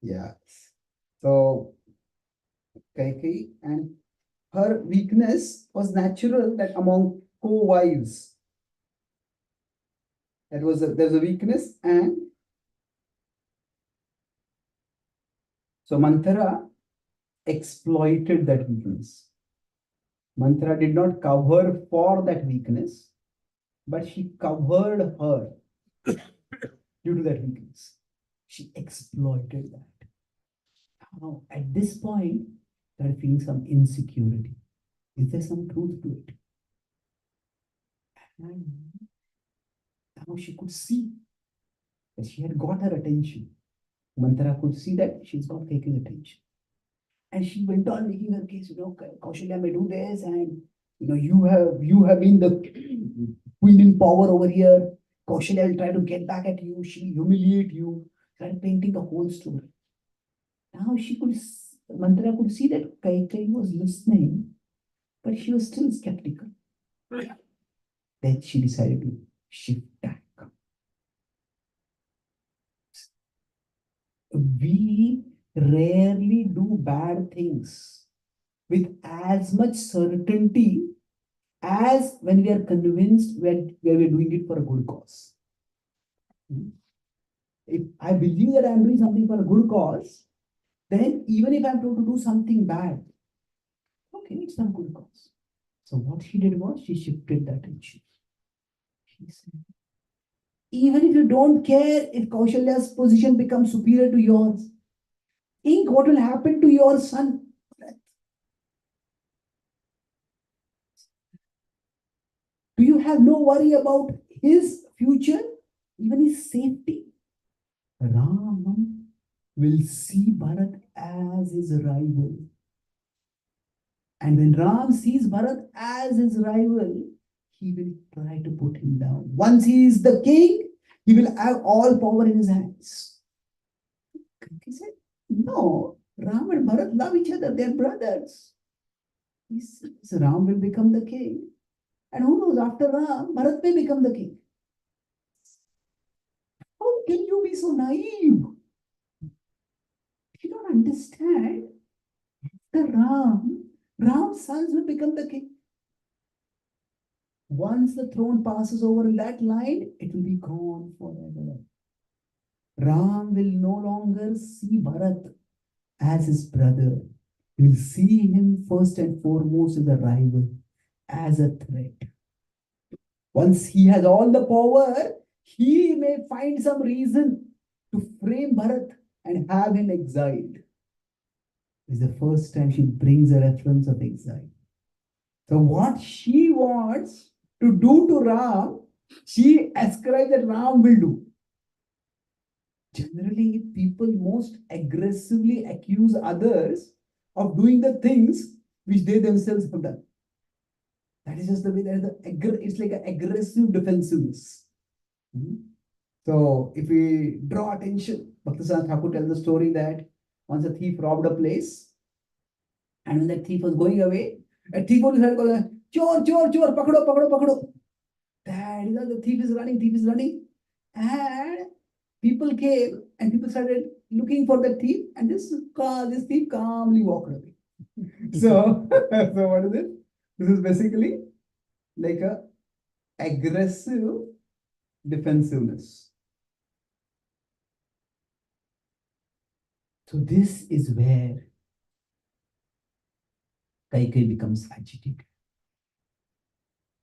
Yeah. So Kaikeyi, and her weakness was natural that among co-wives, there's a weakness, and so Manthara exploited that weakness. Manthara did not cover for that weakness, but she covered her due to that weakness. She exploited that. Now, at this point, they are feeling some insecurity. Is there some truth to it? And now she could see that she had got her attention. Manthara could see that she's not taking attention. And she went on making her case, Kaushalya may do this, and you have been the queen in power over here. Kaushalya will try to get back at you. She will humiliate you. Try painting the whole story. Now Mantra could see that Kaikeyi was listening, but she was still skeptical. Then she decided to shift back. We rarely do bad things with as much certainty as when we are convinced where we are doing it for a good cause. If I believe that I am doing something for a good cause, then even if I am told to do something bad, okay, it's not a good cause. So what she did was she shifted the attention. She said, even if you don't care if Kaushalya's position becomes superior to yours, think what will happen to your son. Do you have no worry about his future, even his safety? Ram will see Bharat as his rival. And when Ram sees Bharat as his rival, he will try to put him down. Once he is the king, he will have all power in his hands. He said, no, Ram and Bharat love each other. They are brothers. He says, Ram will become the king. And who knows, after Ram, Bharat may become the king. How can you be so naive? You don't understand. After Ram's sons will become the king. Once the throne passes over that line, it will be gone forever. Ram will no longer see Bharat as his brother. He will see him first and foremost as a rival, as a threat. Once he has all the power, he may find some reason to frame Bharat and have him exiled. This is the first time she brings a reference of exile. So what she wants to do to Ram, she ascribes that Ram will do. Generally, people most aggressively accuse others of doing the things which they themselves have done. That is just the way that it's like an aggressive defensiveness. So if we draw attention, Bhaktisaraj Thakur tells the story that once a thief robbed a place, and when that thief was going away, a thief was saying, chor, chor, chor, pakdo, pakdo, pakdo. That is how the thief is running. And people came and people started looking for the thief, and this thief calmly walked away. So what is it? This is basically like a aggressive defensiveness. So this is where Kaikeyi becomes agitated.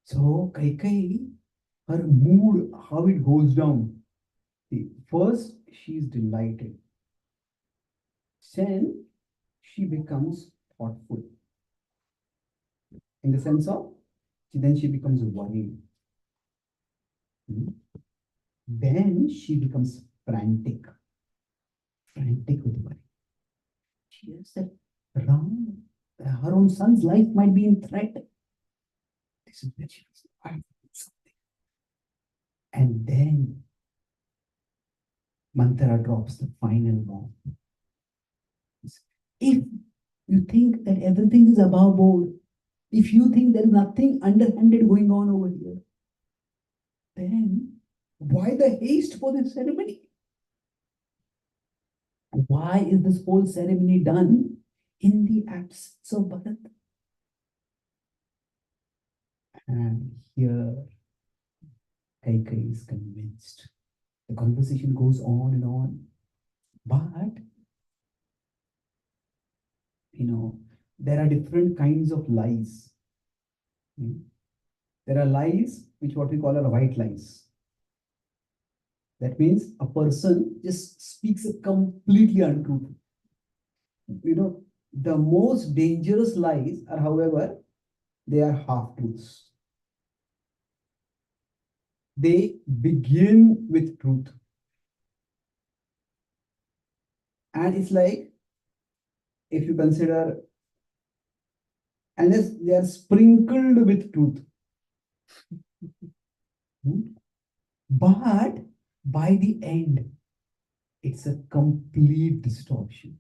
So Kaikeyi, her mood, how it goes down. First, she is delighted. Then she becomes thoughtful. In the sense of, then she becomes worried. Then she becomes frantic. Frantic with worry. She hears that Ram, her own son's life might be in threat. This is where she goes, I have to do something. And then Mantra drops the final bomb. If you think that everything is above board, if you think there is nothing underhanded going on over here, then why the haste for this ceremony? Why is this whole ceremony done in the absence of Bharat? And here, Kaikeyi is convinced. The conversation goes on and on. But, there are different kinds of lies. There are lies which what we call are white lies. That means a person just speaks a completely untruth. The most dangerous lies are, however, they are half-truths. They begin with truth. And it's like, if you consider, unless they are sprinkled with truth. But by the end, it's a complete distortion.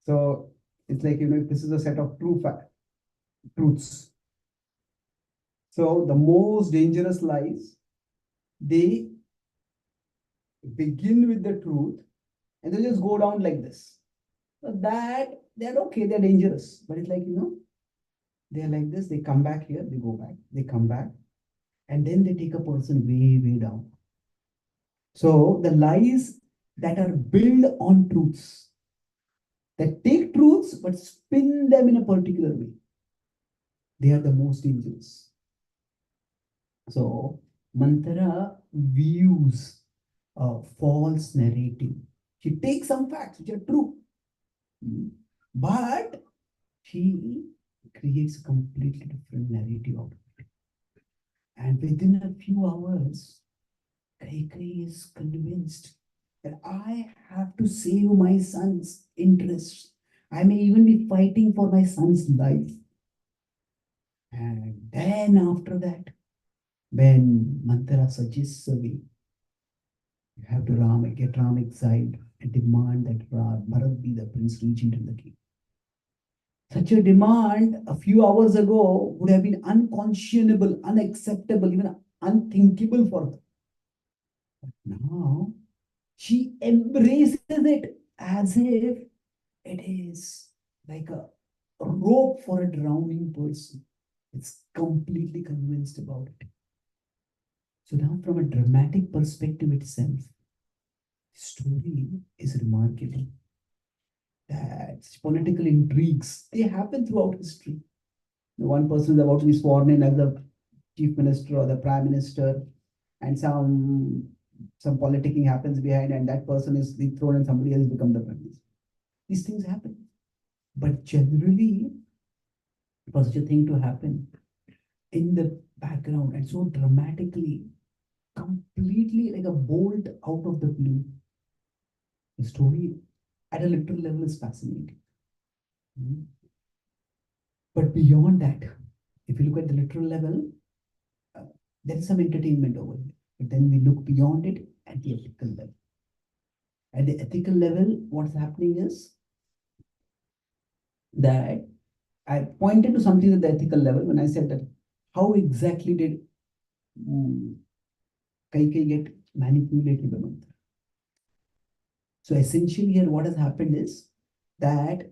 So it's like, this is a set of truths. So the most dangerous lies, they begin with the truth and they just go down like this. So that they're okay, they're dangerous. But it's like, they're like this, they come back here, they go back, they come back, and then they take a person way, way down. So the lies that are built on truths, that take truths but spin them in a particular way, they are the most dangerous. So Manthara views a false narrative. She takes some facts which are true, but she creates a completely different narrative out of it. And within a few hours, Kaikai is convinced that I have to save my son's interests. I may even be fighting for my son's life. And then after that, when Manthara suggests a way, you have to get Ram exiled and demand that Bharat be the prince regent in the king. Such a demand a few hours ago would have been unconscionable, unacceptable, even unthinkable for her. But now she embraces it as if it is like a rope for a drowning person. It's completely convinced about it. So now, from a dramatic perspective itself, the story is remarkable. That political intrigues, they happen throughout history. One person is about to be sworn in as the chief minister or the prime minister, and some politicking happens behind, and that person is dethroned and somebody else becomes the prime minister. These things happen. But generally, for such a thing to happen in the background and so dramatically, completely like a bolt out of the blue, the story at a literal level is fascinating. But beyond that, if you look at the literal level, there is some entertainment over here. But then we look beyond it at the ethical level. At the ethical level, what's happening is that I pointed to something at the ethical level when I said that how exactly did Kaikai get manipulated by Manthara? So essentially here what has happened is that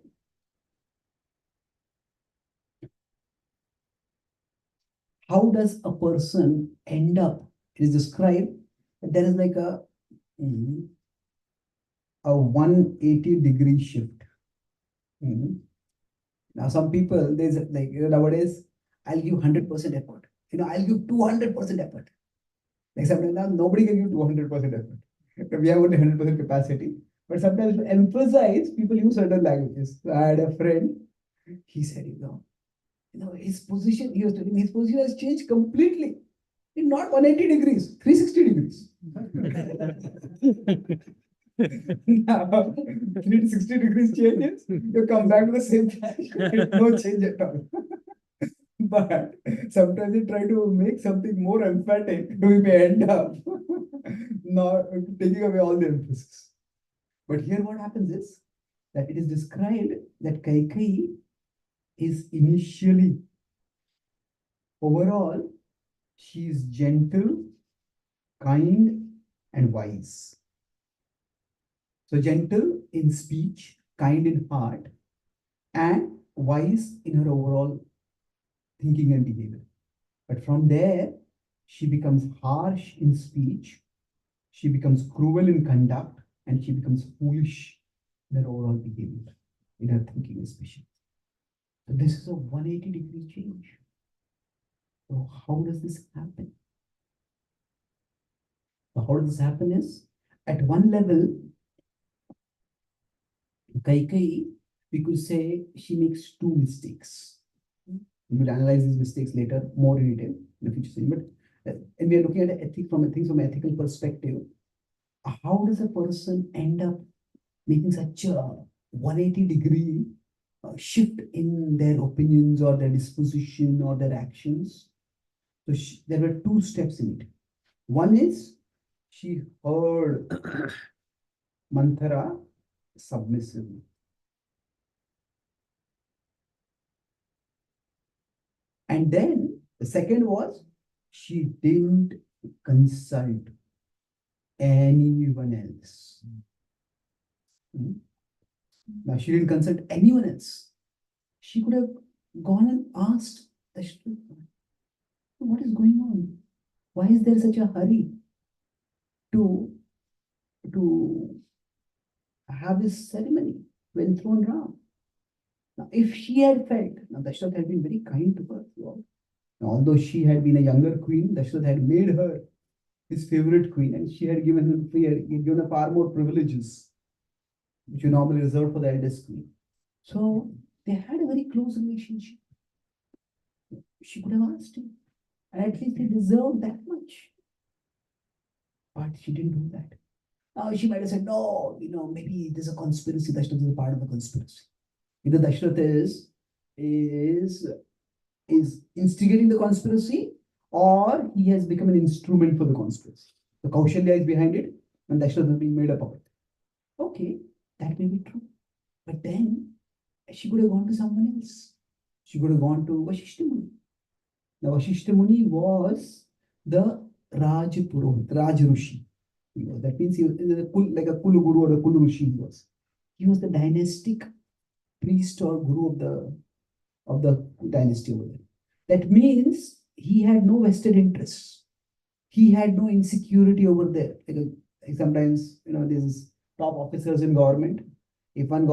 how does a person end up, it is described that there is like a 180-degree shift. Now some people, there's like nowadays, I'll give 100% effort. I'll give 200% effort. Like sometimes now nobody can give 200% effort. We have only 100% capacity. But sometimes to emphasize, people use certain languages. So I had a friend, he said, his position, he was telling me his position has changed completely. In not 180 degrees, 360 degrees. Now, 360 degrees changes, you come back to the same place. No change at all. But sometimes they try to make something more emphatic, we may end up not taking away all the emphasis. But here what happens is that it is described that Kaikai is initially, overall, she is gentle, kind, and wise. So gentle in speech, kind in heart, and wise in her overall thinking and behavior. But from there, she becomes harsh in speech, she becomes cruel in conduct, and she becomes foolish in her overall behavior, in her thinking especially. So this is a 180-degree change. So how does this happen? So how does this happen is, at one level, Kaikai, we could say she makes two mistakes. We will analyze these mistakes later, more in detail in the future scene. But and we are looking at from an ethical perspective. How does a person end up making such a 180-degree shift in their opinions or their disposition or their actions? So there were two steps in it. One is She heard Manthara submissively. And then the second was she didn't consult anyone else. Hmm? Now she didn't consult anyone else. She could have gone and asked Dashrath, what is going on? Why is there such a hurry to have this ceremony to enthrone Ram? Now, if she had felt, now Dashrath had been very kind to her. Although she had been a younger queen, Dashrath had made her his favorite queen, and she had given her far more privileges, which you normally reserve for the eldest queen. So they had a very close relationship. She could have asked him, and at least he deserved that much. But she didn't do that. Now she might have said, no, maybe there's a conspiracy. Dashrath is a part of the conspiracy. Either Dashrath is instigating the conspiracy, or he has become an instrument for the conspiracy. The Kaushalya is behind it, and Dashrath is being made a puppet. Okay, that may be true. But then she could have gone to someone else. She could have gone to Vasishtha Muni. Now, Vasishtha Muni was the Raj Purohit, Raj Rishi. That means he was like a Kulu Guru or a Kulu Rishi he was. He was the dynastic priest or guru of the dynasty over there. That means he had no vested interests. He had no insecurity over there. Like sometimes, there's top officers in government. If one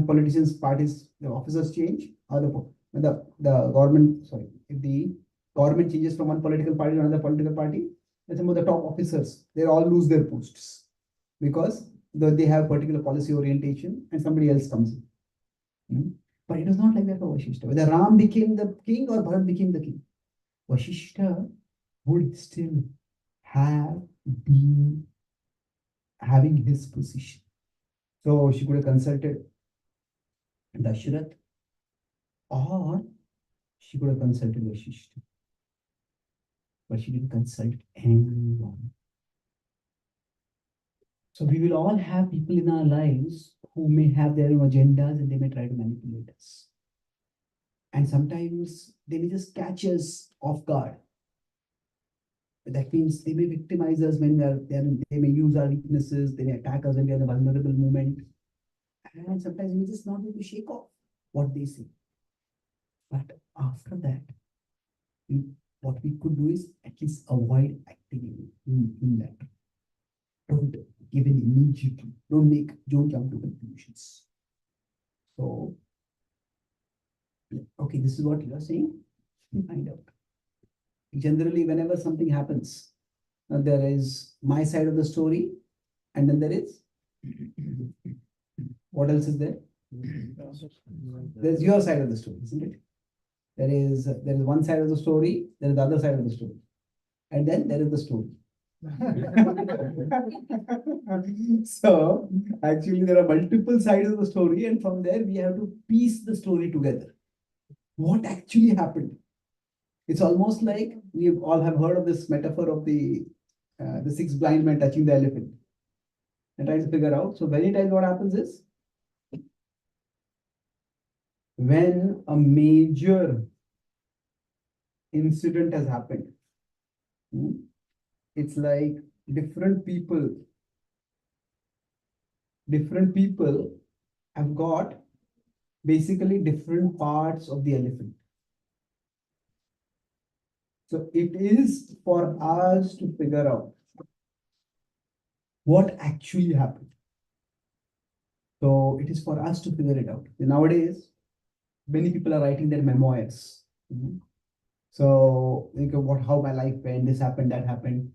politician's party's the officers change, or the government, sorry, if the government changes from one political party to another political party, then some of the top officers, they all lose their posts because they have particular policy orientation and somebody else comes in. But it was not like that for Vasishtha. Whether Ram became the king or Bharat became the king, Vasishtha would still have been having his position. So she could have consulted Dashrath, or she could have consulted Vasishtha. But she didn't consult anyone. So we will all have people in our lives who may have their own agendas and they may try to manipulate us. And sometimes they may just catch us off guard. That means they may victimize us when they may use our weaknesses, they may attack us when we are in a vulnerable moment. And sometimes we just not able to shake off what they say. But after that, what we could do is at least avoid acting in that. Don't give in immediately. Don't jump to conclusions. So, okay, this is what you are saying. Find out. Generally, whenever something happens, there is my side of the story, and then there is what else is there? There's your side of the story, isn't it? There is one side of the story, there is the other side of the story, and then there is the story. So actually, there are multiple sides of the story, and from there we have to piece the story together. What actually happened? It's almost like we all have heard of this metaphor of the six blind men touching the elephant and trying to figure out. So many times what happens is when a major incident has happened, it's like different people have got basically different parts of the elephant. So it is for us to figure out what actually happened. So it is for us to figure it out. Nowadays, many people are writing their memoirs. So think about how my life went, this happened, that happened.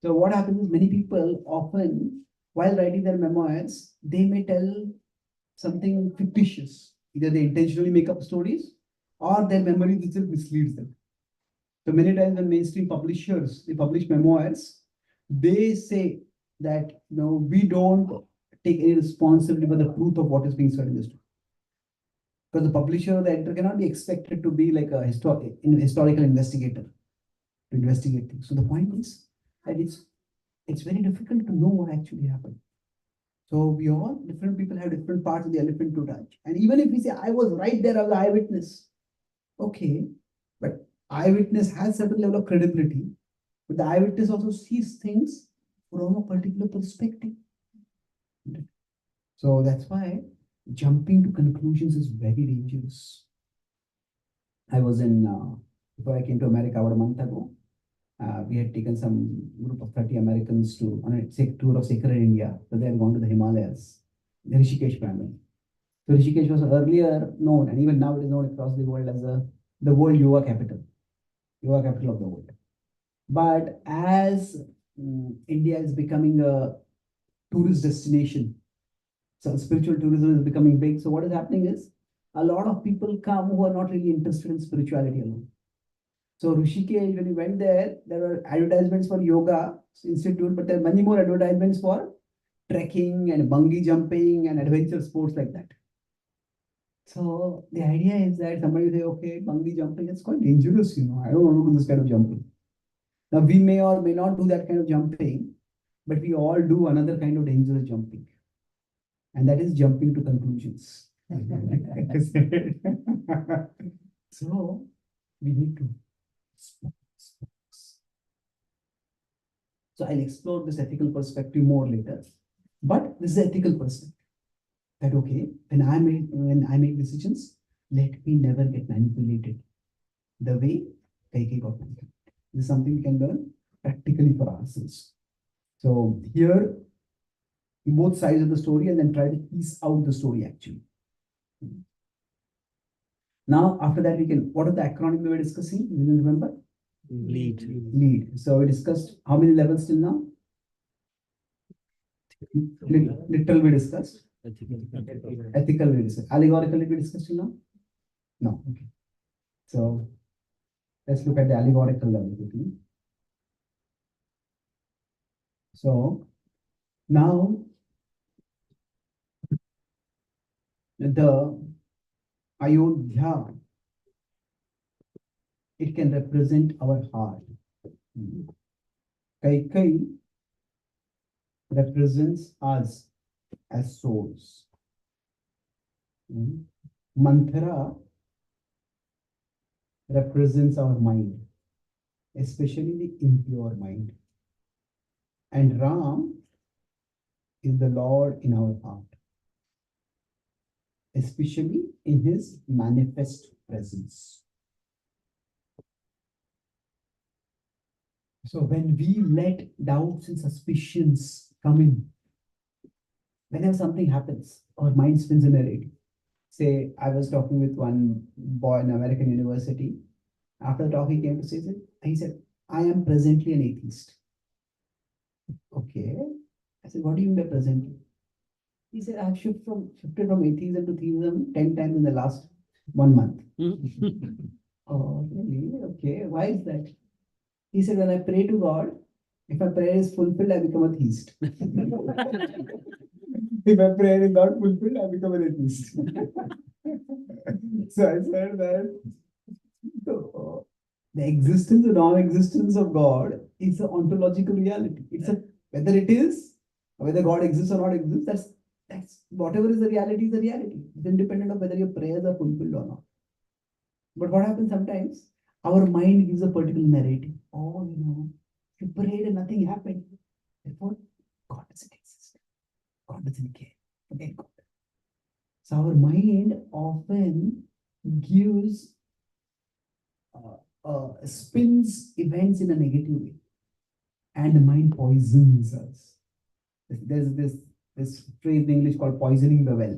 So what happens is many people often, while writing their memoirs, they may tell something fictitious. Either they intentionally make up stories or their memory itself misleads them. So many times when mainstream publishers, they publish memoirs, they say that we don't take any responsibility for the truth of what is being said in the story. Because the publisher or the editor cannot be expected to be like a historical investigator to investigate things. So the point is that it's it's very difficult to know what actually happened. So we all, different people have different parts of the elephant to touch. And even if we say, I was right there, I was eyewitness. Okay, but eyewitness has certain level of credibility, but the eyewitness also sees things from a particular perspective. So that's why jumping to conclusions is very dangerous. I was in, before I came to America about a month ago, we had taken some group of 30 Americans to on a tour of sacred India. So they had gone to the Himalayas, the Rishikesh primarily. So Rishikesh was earlier known, and even now it is known across the world as the world yoga capital of the world. But as India is becoming a tourist destination, so spiritual tourism is becoming big. So what is happening is a lot of people come who are not really interested in spirituality alone. So Rishikesh, when we went there, there were advertisements for yoga institute, but there are many more advertisements for trekking and bungee jumping and adventure sports like that. So the idea is that somebody say, okay, bungee jumping, it's quite dangerous, I don't want to do this kind of jumping. Now we may or may not do that kind of jumping, but we all do another kind of dangerous jumping. And that is jumping to conclusions. So we need to. So I'll explore this ethical perspective more later. But this is ethical perspective. That okay, when I make decisions, let me never get manipulated. The way Kaikeyi got manipulated. This is something we can learn practically for ourselves. So here, both sides of the story and then try to piece out the story actually. Now, after that, what are the acronym we were discussing? Do you remember? Lead. So we discussed how many levels till now? Literal we discussed. Ethical we discussed. Allegorical we discussed till now? No. Okay. So let's look at the allegorical level quickly. So now the Ayodhya, it can represent our heart. Kaikeyi represents us as souls. Manthara represents our mind, especially the impure mind. And Ram is the Lord in our heart, especially in his manifest presence. So when we let doubts and suspicions come in, whenever something happens, our mind spins a narrative. Say, I was talking with one boy in American university. After the talk, he came to say, he said, I am presently an atheist. Okay. I said, what do you mean by presently? He said, I have shifted from atheism to theism 10 times in the last 1 month. Oh, really? Okay. Why is that? He said, when I pray to God, if my prayer is fulfilled, I become a theist. If my prayer is not fulfilled, I become an atheist. So I said that the existence or non-existence of God is an ontological reality. Whether it is, whether God exists or not exists, that's whatever is the reality is the reality. It's independent of whether your prayers are fulfilled or not. But what happens sometimes? Our mind gives a particular narrative. Oh, you prayed and nothing happened. Therefore, God doesn't exist. God doesn't care. Forget God. So our mind often gives, spins events in a negative way. And the mind poisons us. There's this phrase in English called poisoning the well.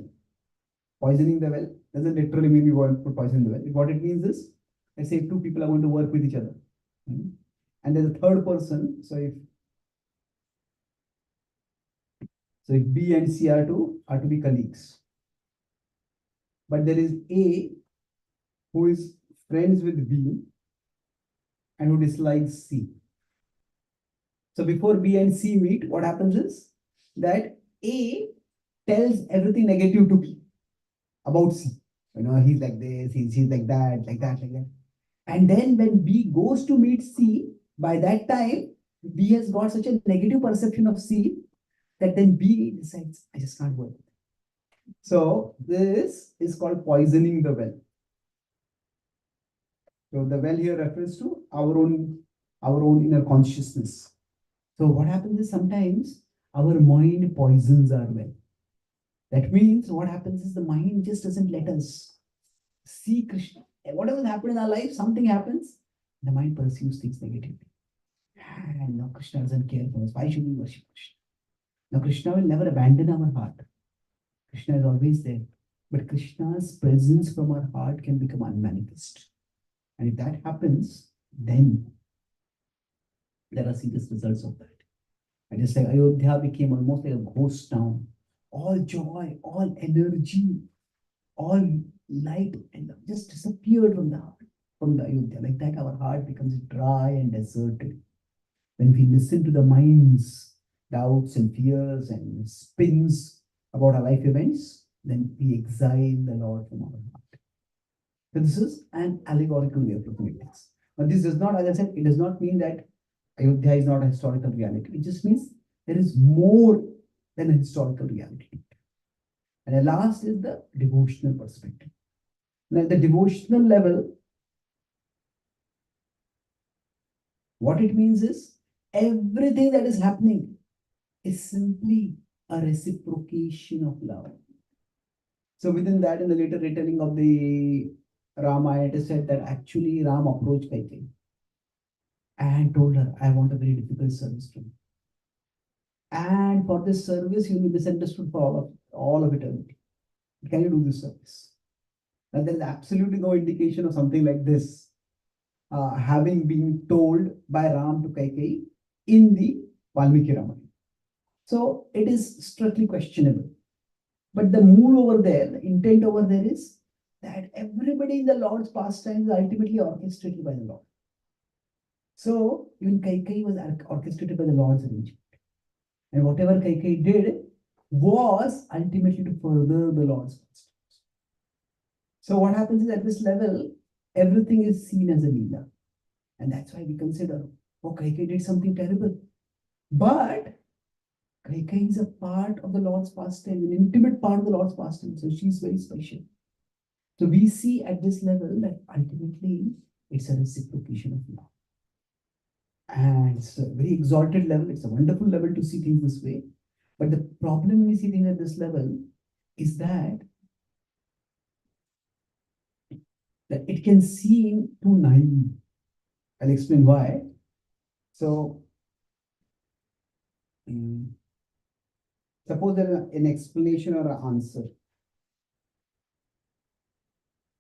Poisoning the well doesn't literally mean you go and put poison in the well. What it means is, let's say 2 people are going to work with each other. And there's a third person. So if B and C are to be colleagues. But there is A who is friends with B and who dislikes C. So before B and C meet, what happens is that A tells everything negative to B about C. He's like this, he's like that, like that, like that. And then when B goes to meet C, by that time, B has got such a negative perception of C that then B decides, I just can't work. So this is called poisoning the well. So the well here refers to our own inner consciousness. So what happens is sometimes our mind poisons our well. That means what happens is the mind just doesn't let us see Krishna. Whatever happened in our life, something happens, the mind perceives things negatively. And now Krishna doesn't care for us. Why should we worship Krishna? Now Krishna will never abandon our heart. Krishna is always there. But Krishna's presence from our heart can become unmanifest. And if that happens, then there are serious results of that. And just like Ayodhya became almost like a ghost town. All joy, all energy, all light, and just disappeared from the heart, from the Ayodhya. Like that, our heart becomes dry and deserted. When we listen to the mind's doubts and fears and spins about our life events, then we exile the Lord from our heart. So this is an allegorical way of looking at things. But this does not, as I said, it does not mean that Ayodhya is not a historical reality. It just means there is more than a historical reality. And the last is the devotional perspective. Now, at the devotional level, what it means is everything that is happening is simply a reciprocation of love. So within that, in the later retelling of the Ramayan, it is said that actually Ram approached Caitanya and told her, I want a very difficult service from you. And for this service, you will be misunderstood for all of eternity. Can you do this service? And there is absolutely no indication of something like this having been told by Ram to Kaikeyi in the Valmiki Ramayan. So it is strictly questionable. But the mood over there, the intent over there is that everybody in the Lord's pastimes is ultimately orchestrated by the Lord. So even Kaikeyi was orchestrated by the Lord's arrangement. And whatever Kaikeyi did was ultimately to further the Lord's pastimes. So what happens is at this level, everything is seen as a Leela. And that's why we consider, oh, Kaikeyi did something terrible. But Kaikeyi is a part of the Lord's pastime, an intimate part of the Lord's pastime. So she's very special. So we see at this level that ultimately it's a reciprocation of love. And it's a very exalted level. It's a wonderful level to see things this way. But the problem when we see things at this level is that it can seem too naive. I'll explain why. So, suppose there is an explanation or an answer.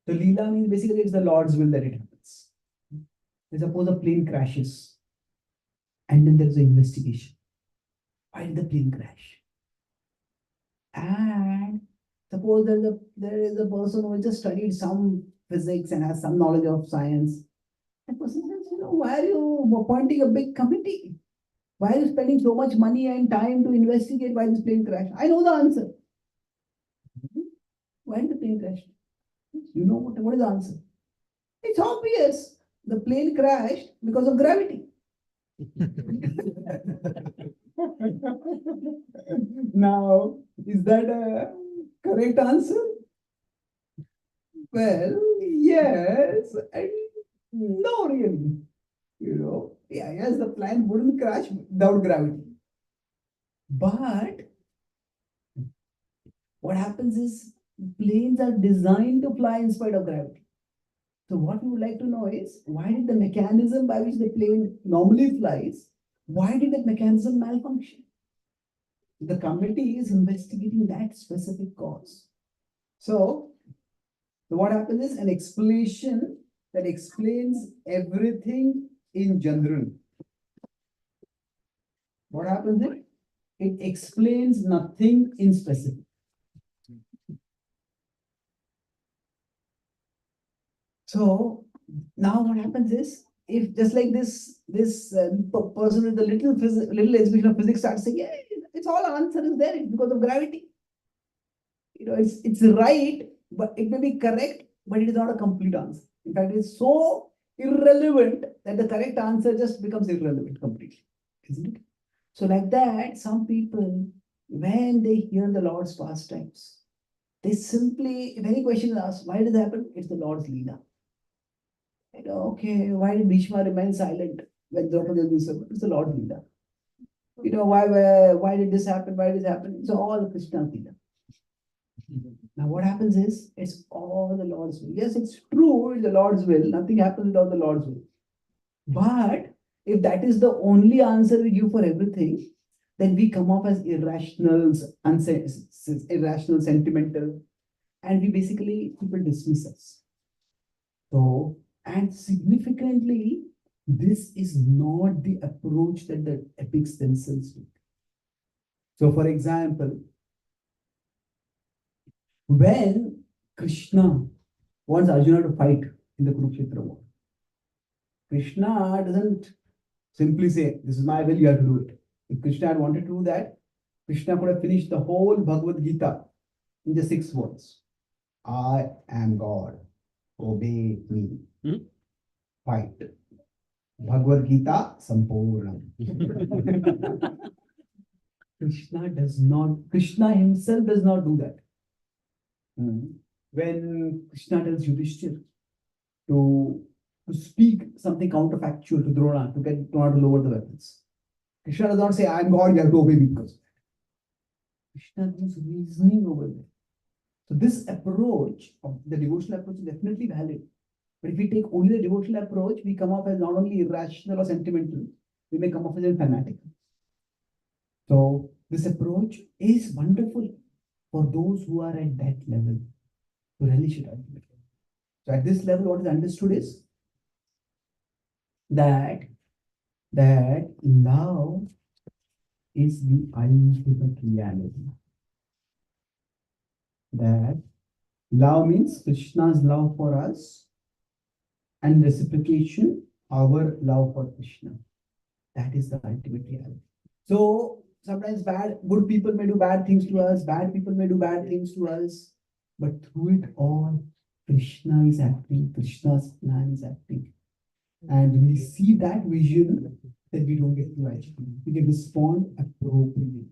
The Leela means basically it's the Lord's will that it happens. Suppose a plane crashes and then there is an investigation. Why did the plane crash? And suppose there is a person who just studied some physics and has some knowledge of science. That person says, why are you appointing a big committee? Why are you spending so much money and time to investigate why this plane crashed? I know the answer. Why did the plane crash? You know what is the answer? It's obvious. The plane crashed because of gravity. Now, is that a correct answer? Well, yes, and no, really. Yes, the plane wouldn't crash without gravity. But what happens is planes are designed to fly in spite of gravity. So what we would like to know is, why did the mechanism by which the plane normally flies, why did that mechanism malfunction? The committee is investigating that specific cause. So what happens is an explanation that explains everything in general. What happens is it explains nothing in specific. So now what happens is, if just like this person with the little education of physics starts saying, yeah, it's all answer is there, it's because of gravity. It's right, but it may be correct, but it is not a complete answer. In fact, it's so irrelevant that the correct answer just becomes irrelevant completely. isn't it? So like that, some people, when they hear the Lord's pastimes, they simply, if any question is asked, why did it happen? It's the Lord's Leela. Okay, why did Bhishma remain silent when Draupadi was being served? It's the Lord's Leela. Why did this happen? Why did this happen? It's all Krishna's Leela. Now, what happens is, it's all the Lord's will. Yes, it's true, it's the Lord's will. Nothing happens without the Lord's will. But if that is the only answer we give for everything, then we come off as irrational, sentimental, and we basically, people dismiss us. So, and significantly, this is not the approach that the epics themselves do. So, for example, when Krishna wants Arjuna to fight in the Kurukshetra war, Krishna doesn't simply say, this is my will, you have to do it. If Krishna had wanted to do that, Krishna could have finished the whole Bhagavad Gita in just 6 words. I am God, obey me. Fight. Bhagavad Gita Sampurnam. Krishna himself does not do that. When Krishna tells Yudhishthir to speak something counterfactual to Drona, to get Drona to lower the weapons, Krishna does not say, I am God, you have to obey me because of that. Krishna gives reasoning over there. So this approach, of the devotional approach, is definitely valid. But if we take only the devotional approach, we come off as not only irrational or sentimental, we may come off as a fanatic. So this approach is wonderful for those who are at that level, to relish it ultimately. So at this level, what is understood is that love is the ultimate reality. That love means Krishna's love for us, and reciprocation, our love for Krishna. That is the ultimate reality. So sometimes good people may do bad things to us, bad people may do bad things to us, but through it all, Krishna is acting, Krishna's plan is acting. And when we see that vision, then we don't get too agitated. We can respond appropriately.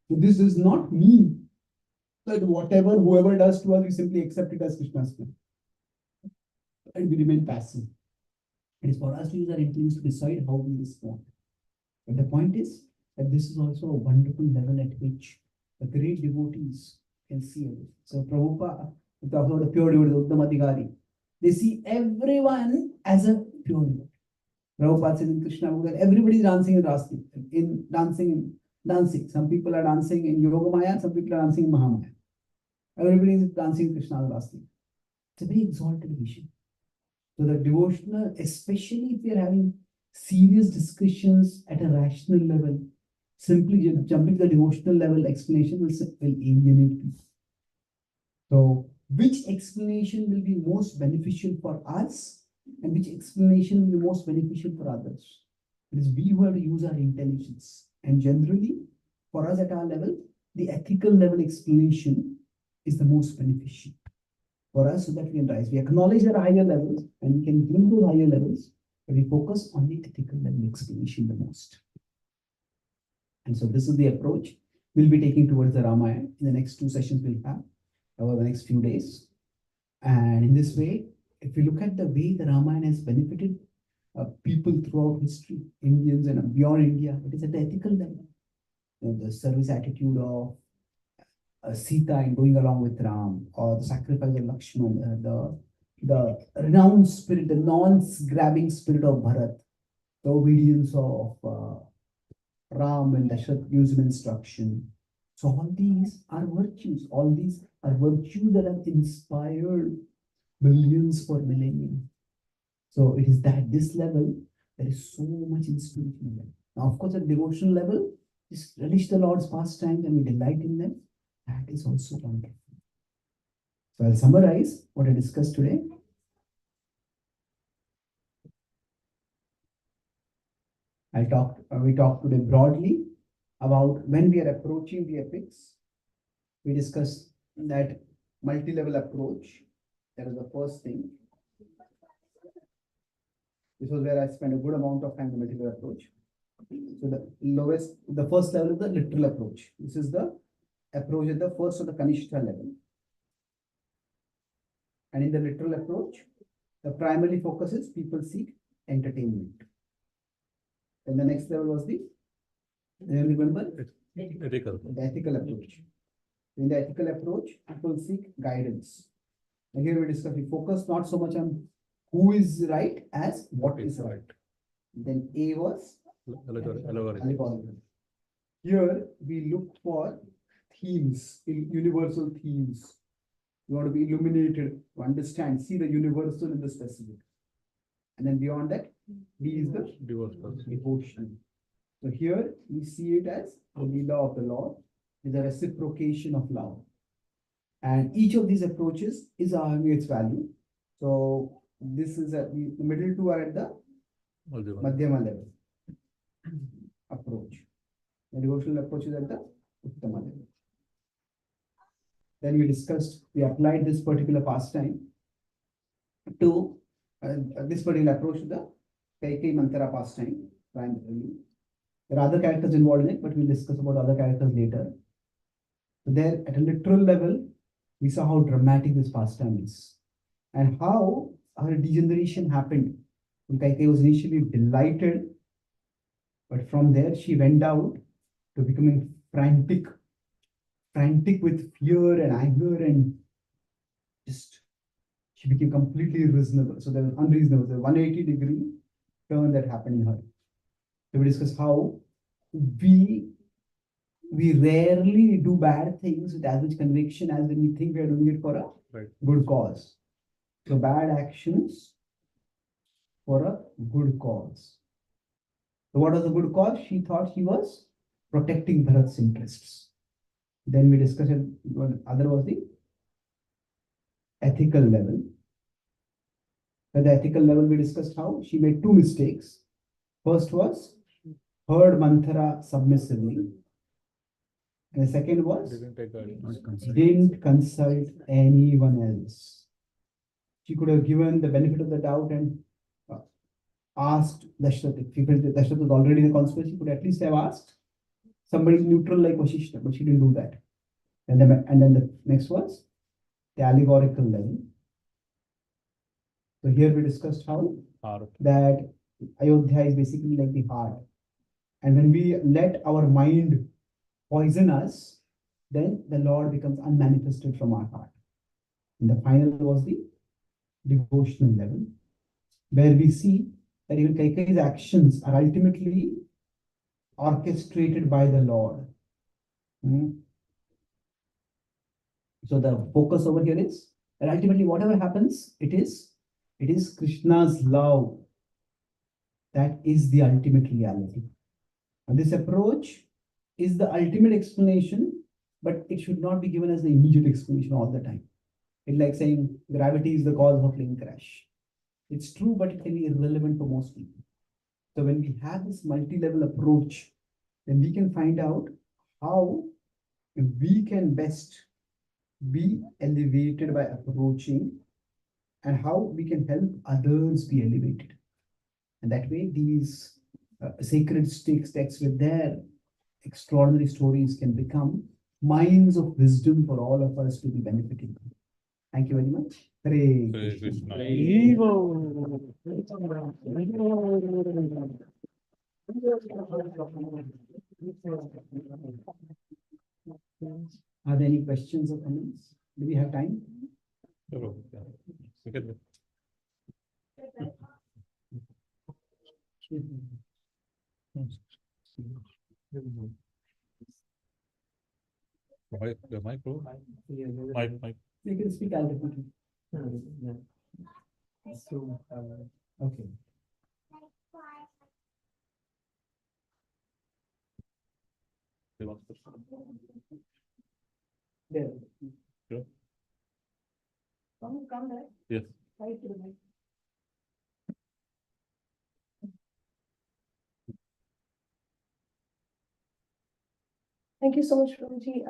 So this does not mean that whoever does to us, we simply accept it as Krishna's plan. And we remain passive. It is for us to use our intelligence to decide how we respond. But the point is that this is also a wonderful level at which the great devotees can see it. So Prabhupada talks about the pure devotee, the Uttama Adhikari. They see everyone as a pure devotee. Prabhupada says in Krishna that everybody is dancing dancing. Some people are dancing in Yogamaya, some people are dancing in Mahamaya. Everybody is dancing in Krishna's Rasti. It's a very exalted vision. So the devotional, especially if we are having serious discussions at a rational level, simply jumping to the devotional level explanation will alienate people. So which explanation will be most beneficial for us, and which explanation will be most beneficial for others? It is we who have to use our intelligence. And generally, for us at our level, the ethical level explanation is the most beneficial for us, so that we can rise. We acknowledge our higher levels and we can bring those higher levels, but we focus on the ethical level explanation the most. And so this is the approach we'll be taking towards the Ramayana in the next 2 sessions we'll have over the next few days. And in this way, if we look at the way the Ramayana has benefited people throughout history, Indians and beyond India, it is at the ethical level. The service attitude of Sita in going along with Ram, or the sacrifice of Lakshman, the renowned spirit, the non-grabbing spirit of Bharat, the obedience of Ram and Dasharatha gives him instruction. So all these are virtues. All these are virtues that have inspired millions for millennia. So it is that this level, there is so much inspiration. Now, of course, at devotional level, just relish the Lord's pastimes and we delight in them. That is also wonderful. So I'll summarize what I discussed today. We talked today broadly about when we are approaching the epics. We discussed that multi-level approach. That was the first thing. This was where I spent a good amount of time on the multi-level approach. So the first level is the literal approach. This is the approach at the first of the Kanishta level. And in the literal approach, the primary focus is people seek entertainment. Then the next level was the, remember? Ethical. The ethical approach. In the ethical approach, people seek guidance. And here we discuss, we focus not so much on who is right as what is right. Then A was allegorical. Here we look for themes, universal themes. You want to be illuminated to understand, see the universal in the specific. And then beyond that, B is the devotion. So here we see it as the Leela of the Lord, is a reciprocation of love. And each of these approaches is having its value. So this is the middle two are at the Madhyama level approach. The devotional approach is at the Uttama level. Then we discussed, we applied this particular pastime to this particular approach to the Kaikai Mantra pastime primarily. There are other characters involved in it, but we'll discuss about other characters later. So there, at a literal level, we saw how dramatic this pastime is and how her degeneration happened. Kaikai was initially delighted, but from there she went out to becoming frantic with fear and anger, and just she became completely unreasonable. So there was unreasonable, the 180-degree turn that happened in her. So we discuss how we rarely do bad things with as much conviction as when we think we are doing it for a good cause. So bad actions for a good cause. So what was the good cause? She thought she was protecting Bharat's interests. Then we discussed what other was the ethical level. At the ethical level, we discussed how she made two mistakes. First was heard mantra submissively. And the second was didn't consult anyone else. She could have given the benefit of the doubt and asked Dashrath. If she felt that Dashrath was already in the conspiracy, she could at least have asked somebody neutral like Vashishta, but she didn't do that. And then the next was the allegorical level. So here we discussed how that Ayodhya is basically like the heart. And when we let our mind poison us, then the Lord becomes unmanifested from our heart. And the final was the devotional level, where we see that even Kaikai's actions are ultimately orchestrated by the Lord. So the focus over here is that ultimately whatever happens, it is Krishna's love that is the ultimate reality. And this approach is the ultimate explanation, but it should not be given as the immediate explanation all the time. It's like saying gravity is the cause of a plane crash. It's true, but it can be irrelevant for most people. So when we have this multi-level approach, then we can find out how we can best be elevated by approaching and how we can help others be elevated. And that way, these sacred texts with their extraordinary stories can become mines of wisdom for all of us to be benefiting from. Thank you very much. Hare Krishna. Are there any questions or comments? Do we have time? The micro. Mic. You can speak adequately. So, okay. There. Sure. Come there. Yes. Right to the mic. Thank you so much, Prabhuji.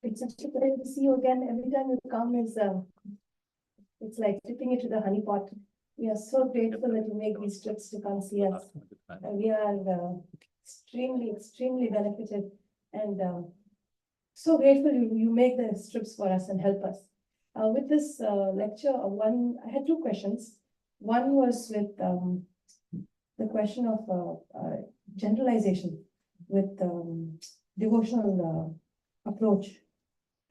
It's such a pleasure to see you again. Every time you come is it's like dipping into the honey pot. We are so grateful that you make these trips to come see us. We are extremely benefited and so grateful you make the trips for us and help us. With this lecture, I had two questions. One was with the question of generalization with devotional approach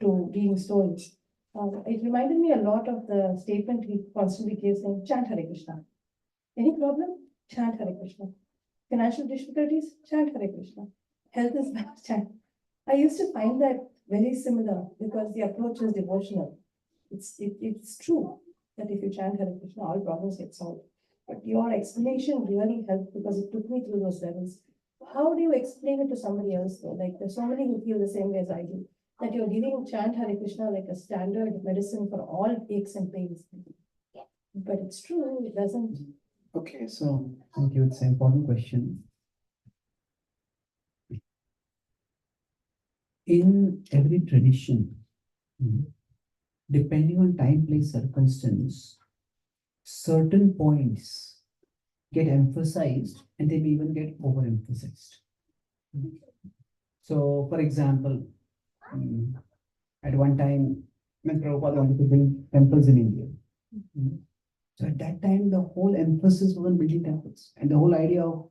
to reading stories. It reminded me a lot of the statement he constantly gives saying, chant Hare Krishna. Any problem? Chant Hare Krishna. Financial difficulties? Chant Hare Krishna. Health is bad? Chant. I used to find that very similar because the approach is devotional. It's true that if you chant Hare Krishna, all problems get solved. But your explanation really helped because it took me through those levels. How do you explain it to somebody else though? Like there's so many who feel the same way as I do, that you're giving chant Hare Krishna like a standard medicine for all aches and pains. But it's true, it doesn't. Okay, so thank you. It's an important question. In every tradition, depending on time, place, circumstance, certain points get emphasized and they may even get overemphasized. So, for example, at one time, when Prabhupada wanted to build temples in India, so at that time, the whole emphasis was on building temples, and the whole idea of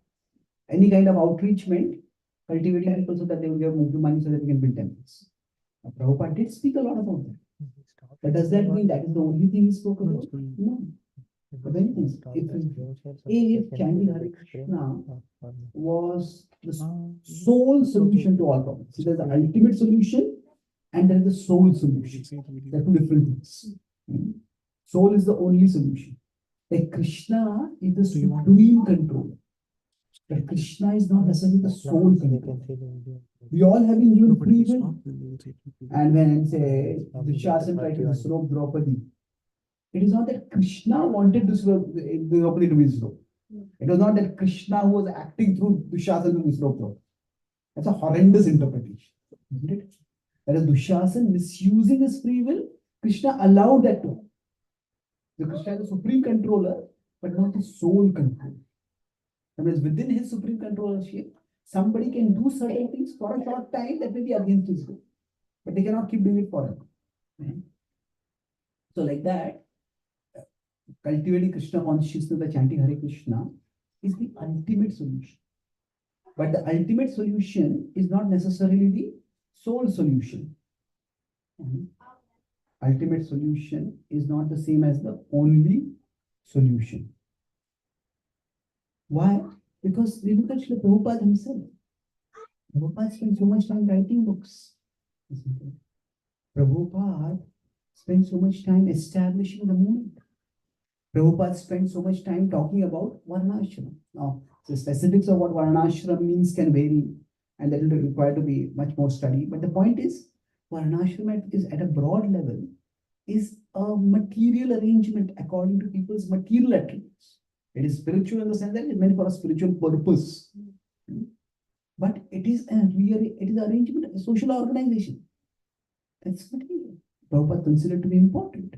any kind of outreach meant cultivating people so that they will get money so that they can build temples. Now, Prabhupada did speak a lot about that. But does that mean that is the only thing he spoke about? No. But many things. If chanting Hare Krishna was the sole solution to all problems, so there's the ultimate solution and there is the sole solution. They're two different things. Soul is the only solution. Like Krishna is the supreme controller. But Krishna is not necessarily the sole controller. We all have been given free will. And when say Dushasana tried to disrobe Draupadi, it is not that Krishna wanted Draupadi to be disrobed. It was not that Krishna who was acting through Dushasana to disrobe Draupadi. That's a horrendous interpretation, isn't it? That is Dushasana misusing his free will. Krishna allowed that to happen. The Krishna is the supreme controller, but not the sole controller. That means within his supreme controllership, somebody can do certain things for a short time that may be against his will, but they cannot keep doing it forever. So, like that, cultivating Krishna consciousness by chanting Hare Krishna is the ultimate solution. But the ultimate solution is not necessarily the sole solution. Ultimate solution is not the same as the only solution. Why? Because we look at Srila Prabhupada himself. Prabhupada spent so much time writing books. Prabhupada spent so much time establishing the movement. Prabhupada spent so much time talking about Varnashram. Now, the specifics of what Varnashram means can vary, and that will require to be much more study. But the point is, Varnashram is at a broad level, is a material arrangement according to people's material attributes. It is spiritual in the sense that it is meant for a spiritual purpose. But it is an arrangement, a social organization. That's material. Prabhupada considered to be important.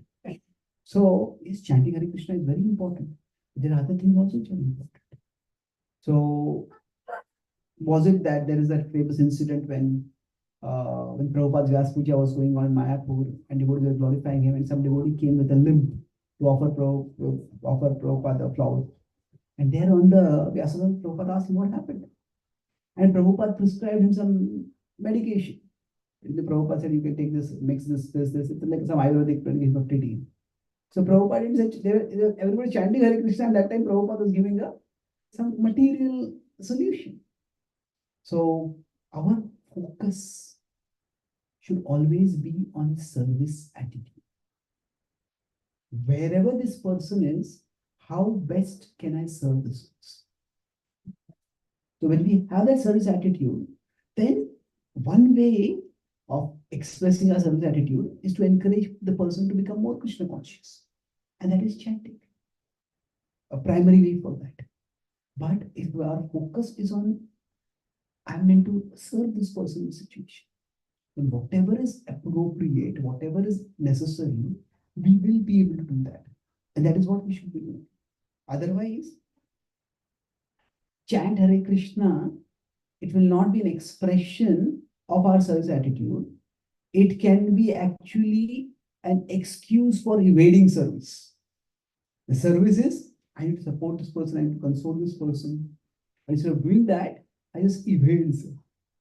So, yes, chanting Hare Krishna is very important. There are other things also which are important. So, was it that there is that famous incident when Prabhupada's Vyas Puja was going on in Mayapur and devotees were glorifying him, and some devotee came with a limp to offer Prabhupada a flower. And there on the Vyasasana, Prabhupada asked him what happened. And Prabhupada prescribed him some medication. And the Prabhupada said, you can take this, mix this. It's like some Ayurvedic medication of treating. So Prabhupada said, everybody chanting Hare Krishna, and that time Prabhupada was giving some material solution. So our focus should always be on service attitude. Wherever this person is, how best can I serve this person? So when we have that service attitude, then one way of expressing our service attitude is to encourage the person to become more Krishna conscious. And that is chanting. A primary way for that. But if our focus is on, I'm meant to serve this person in this situation, then whatever is appropriate, whatever is necessary, we will be able to do that. And that is what we should be doing. Otherwise, chant Hare Krishna, it will not be an expression of our service attitude. It can be actually an excuse for evading service. The service is, I need to support this person, I need to console this person. Instead of doing that, I just evade. So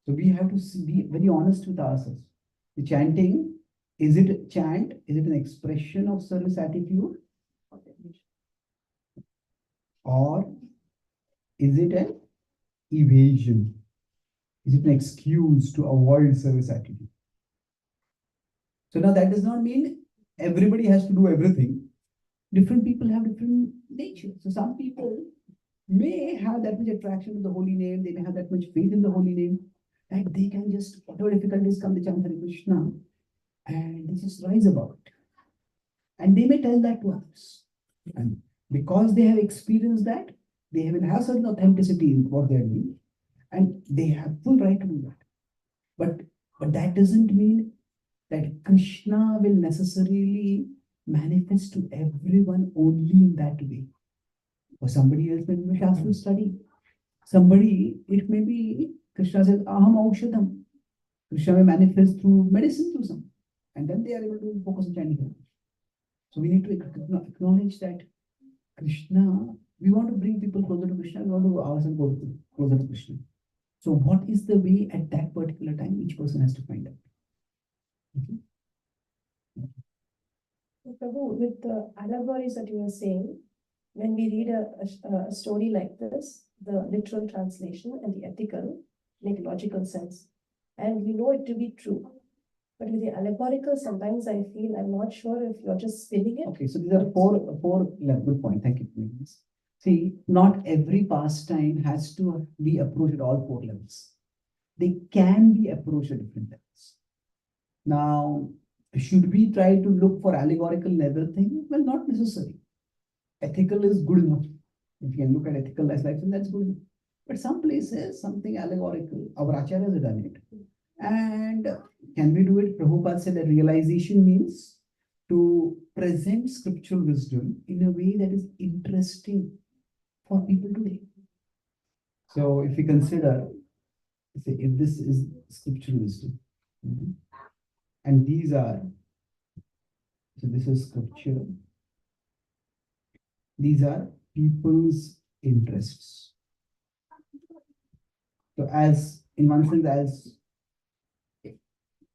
we have to be very honest with ourselves. The chanting, is it a chant? Is it an expression of service attitude? Or is it an evasion? Is it an excuse to avoid service attitude? So now that does not mean everybody has to do everything. Different people have different nature. So some people may have that much attraction to the holy name, they may have that much faith in the holy name, that they can just, whatever difficulties come, they chant Hare Krishna and they just rise above it. And they may tell that to others. And because they have experienced that, they have certain authenticity in what they are doing, and they have full right to do that. But that doesn't mean that Krishna will necessarily manifest to everyone only in that way. For somebody else, maybe we have to study. Somebody, it may be Krishna says, Aham Aushadam. Krishna may manifest through medicine to some, and then they are able to focus on chanting. So we need to acknowledge that Krishna, we want to bring people closer to Krishna, we want to ourselves go closer to Krishna. So what is the way at that particular time each person has to find out? Okay. Prabhu, with the allegories that you were saying, when we read a story like this, the literal translation and the ethical make logical sense. And we know it to be true. But with the allegorical, sometimes I feel I'm not sure if you're just spinning it. Okay, so these are four good point. Thank you for this. See, not every pastime has to be approached at all 4 levels. They can be approached at different levels. Now, should we try to look for allegorical in everything? Well, not necessary. Ethical is good enough. If you can look at ethical as life, that's good enough. But some places, something allegorical, our acharyas have done it. And can we do it? Prabhupada said that realization means to present scriptural wisdom in a way that is interesting for people today. So if we consider, say, if this is scriptural wisdom, and these are, so this is scripture, these are people's interests. So as, in one sense, as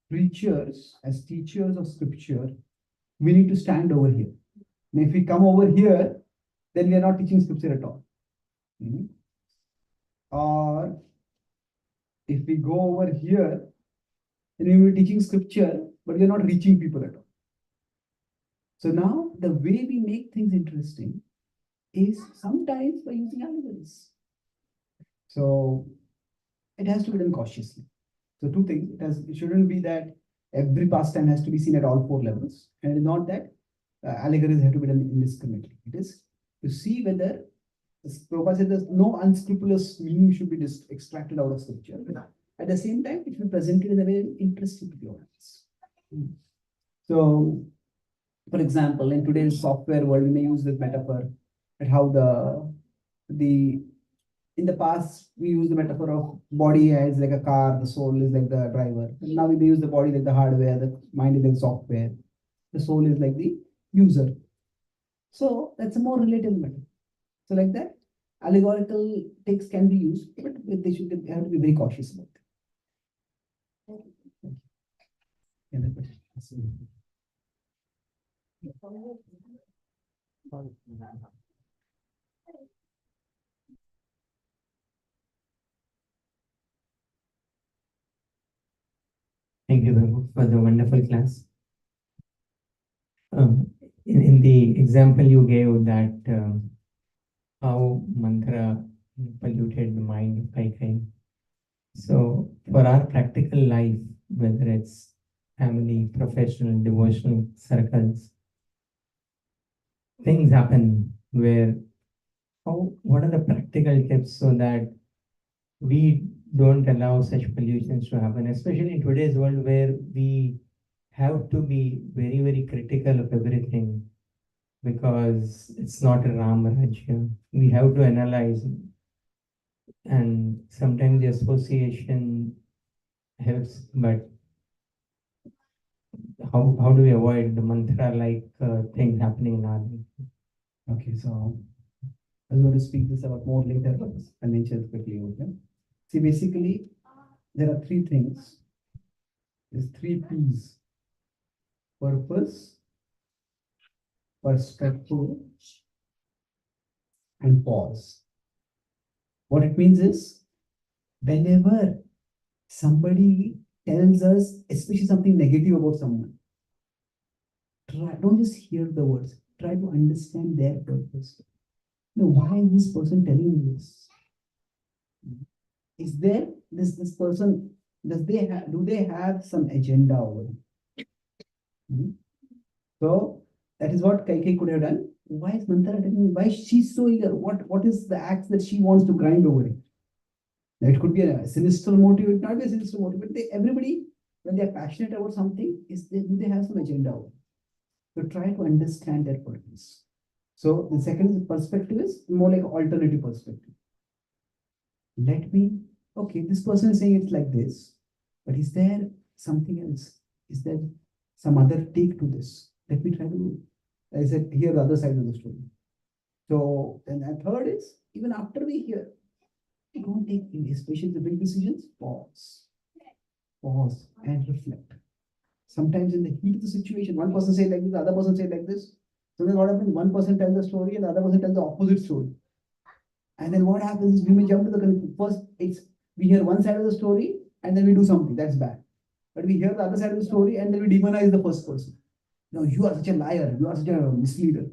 preachers, as teachers of scripture, we need to stand over here. And if we come over here, then we are not teaching scripture at all. Or if we go over here, then we will be teaching scripture, but we are not reaching people at all. So now the way we make things interesting is sometimes by using allegories. So it has to be done cautiously. So 2 things, it shouldn't be that every pastime has to be seen at all 4 levels, and it's not that allegories have to be done indiscriminately. It is to see whether, Prabhupada said, there's no unscrupulous meaning should be extracted out of scripture. At the same time, it will be presented in a way interesting to the audience. So, for example, in today's software world, we may use this metaphor at how in the past, we use the metaphor of body as like a car, the soul is like the driver. And now we may use the body like the hardware, the mind is like software, the soul is like the user. So that's a more relatable metaphor. So like that, allegorical texts can be used, but they have to be very cautious about it. Any other question? Thank you, Prabhu, for the wonderful class. In the example you gave that how mantra polluted the mind of Kaikai. So for our practical life, whether it's family, professional, devotional circles, things happen where what are the practical tips so that we don't allow such pollutions to happen, especially in today's world, where we have to be very, very critical of everything. because it's not a Ram Rajya. We have to analyze, and sometimes the association helps, but how do we avoid the mantra like things happening in our life? Okay, so I'm going to speak this about more later, but I'll mention it quickly. Okay. See, basically, there are three things. There's three P's: purpose, perspective, and pause. What it means is, whenever somebody tells us, especially something negative about someone, don't just hear the words, try to understand their purpose. Now, why is this person telling me this? Is there this person, do they have some agenda over it? Hmm? So that is what Kaikeyi could have done. Why is Manthara telling me? Why is she so eager? What is the act that she wants to grind over it? Now, it could be a sinister motive, it not be a sinister motive, but everybody, when they are passionate about something, do they have some agenda over it? So try to understand their purpose. So the second perspective is more like an alternative perspective. Okay, this person is saying it's like this, but is there something else? Is there some other take to this? Let me try to, as I said, hear the other side of the story. So, and the third is, even after we hear, don't take, especially the big decisions, pause and reflect. Sometimes in the heat of the situation, one person say like this, the other person say like this. So then what happens? One person tells the story and the other person tells the opposite story. And then what happens is we may jump to the conclusion. First, we hear one side of the story and then we do something. That's bad. But we hear the other side of the story and then we demonize the first person. No, you are such a liar. You are such a misleader.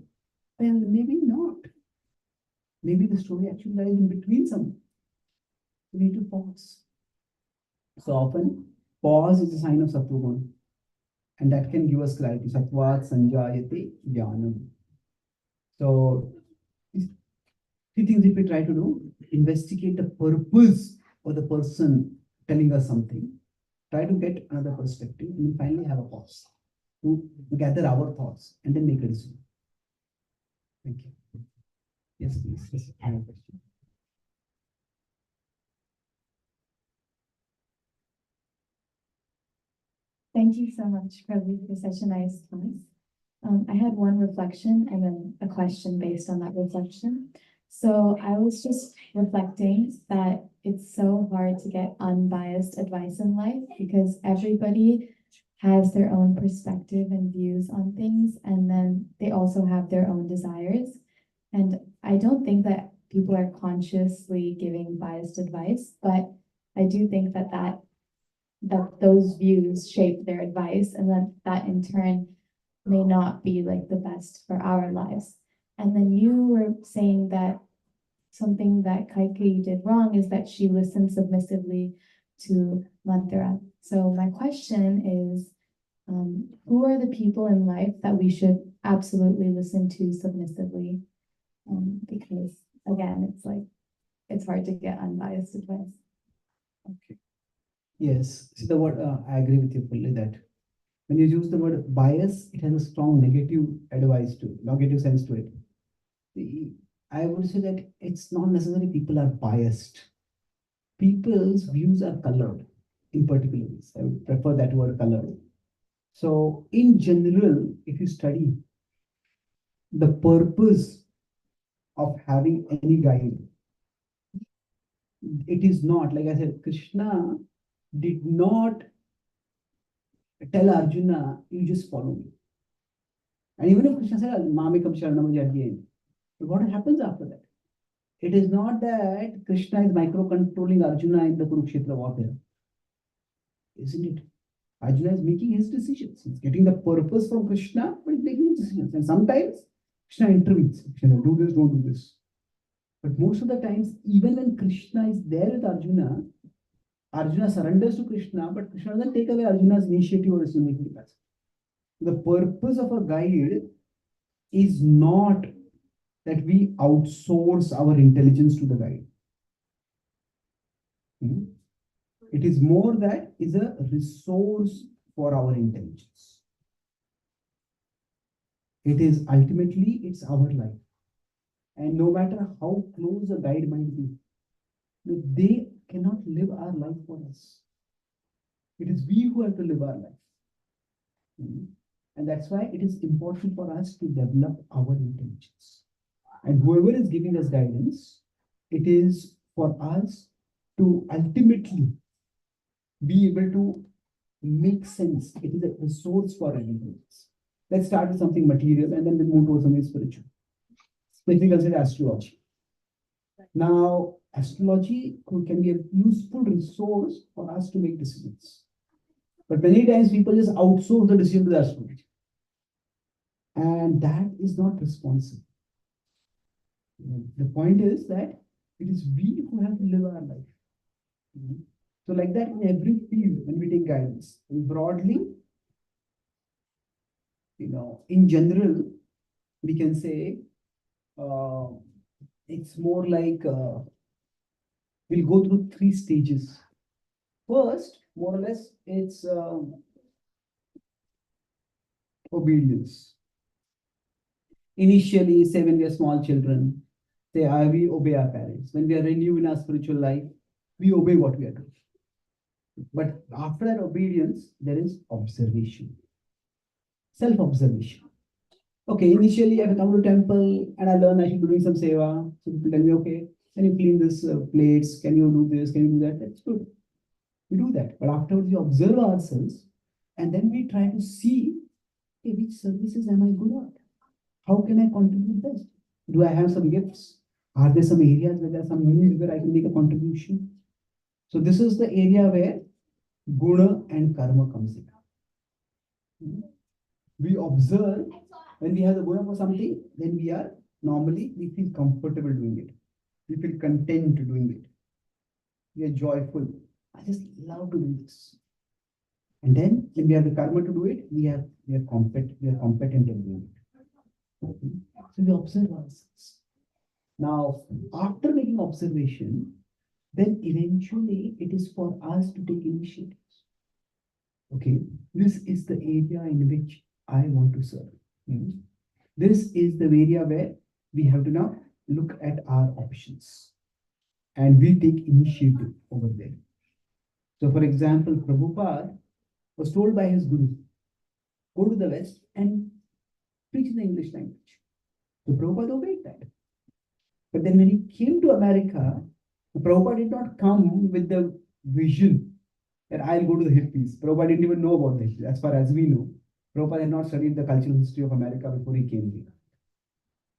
Well, maybe not. Maybe the story actually lies in between something. We need to pause. So often, pause is a sign of sattva, and that can give us clarity. Sattvat sanjayate jnanam. So, three things if we try to do: investigate the purpose of the person telling us something, try to get another perspective, and then finally have a pause to gather our thoughts and then make a decision. Thank you. Yes, please. Yes, I have a question. Thank you so much, Prabhu, for such a nice class. I had one reflection and then a question based on that reflection. So I was just reflecting that it's so hard to get unbiased advice in life because everybody has their own perspective and views on things, and then they also have their own desires. And I don't think that people are consciously giving biased advice, but I do think that those views shape their advice, and that in turn may not be like the best for our lives. And then you were saying that something that Kaikeyi did wrong is that she listened submissively to mantra. So my question is, who are the people in life that we should absolutely listen to submissively? Because again, it's hard to get unbiased advice. Okay. Yes, see the word, I agree with you fully that when you use the word bias, it has a strong negative sense to it. I would say that it's not necessarily people are biased. People's views are colored in particular ways. I would prefer that word colored. So in general, if you study the purpose of having any guide, it is not, like I said, Krishna did not tell Arjuna, you just follow me. And even if Krishna said, Mamikam Sharanam Jadyen, what happens after that? It is not that Krishna is micro-controlling Arjuna in the Kurukshetra warfare. Isn't it? Arjuna is making his decisions. He's getting the purpose from Krishna, but he's making his decisions. And sometimes Krishna intervenes. Krishna, do this, don't do this. But most of the times, even when Krishna is there with Arjuna, Arjuna surrenders to Krishna, but Krishna doesn't take away Arjuna's initiative or decision-making capacity. The purpose of a guide is not that we outsource our intelligence to the guide. It is more that is a resource for our intelligence. It is ultimately, it's our life. And no matter how close a guide might be, they cannot live our life for us. It is we who have to live our life. And that's why it is important for us to develop our intelligence. And whoever is giving us guidance, it is for us to ultimately be able to make sense. It is a resource for intelligence. Let's start with something material and then we'll move towards something spiritual. Let me consider astrology. Now, astrology can be a useful resource for us to make decisions. But many times people just outsource the decision to the astrology. And that is not responsible. The point is that it is we who have to live our life. So like that in every field, when we take guidance, broadly, in general, we can say it's more like we'll go through 3 stages. First, more or less, it's obedience. Initially, say when we are small children, we obey our parents. When we are new in our spiritual life, we obey what we are doing. But after that obedience, there is observation, self-observation. Okay, initially I come to temple and I learn I should be doing some seva. So people tell me, okay, can you clean this plates? Can you do this? Can you do that? That's good. We do that. But afterwards we observe ourselves and then we try to see, okay, which services am I good at? How can I contribute best? Do I have some gifts? Are there some areas where there are some needs where I can make a contribution? So this is the area where guna and karma comes in. We observe when we have the guna for something, then we feel comfortable doing it. We feel content doing it. We are joyful. I just love to do this. And then when we have the karma to do it, we are competent in doing it. So we observe ourselves. Now, after making observation, then eventually it is for us to take initiatives. Okay, this is the area in which I want to serve. This is the area where we have to now look at our options and we take initiative over there. So, for example, Prabhupada was told by his guru, go to the West and preach in the English language. So Prabhupada obeyed that. But then when he came to America, Prabhupada did not come with the vision that I'll go to the hippies. Prabhupada didn't even know about the hippies, as far as we know. Prabhupada had not studied the cultural history of America before he came here.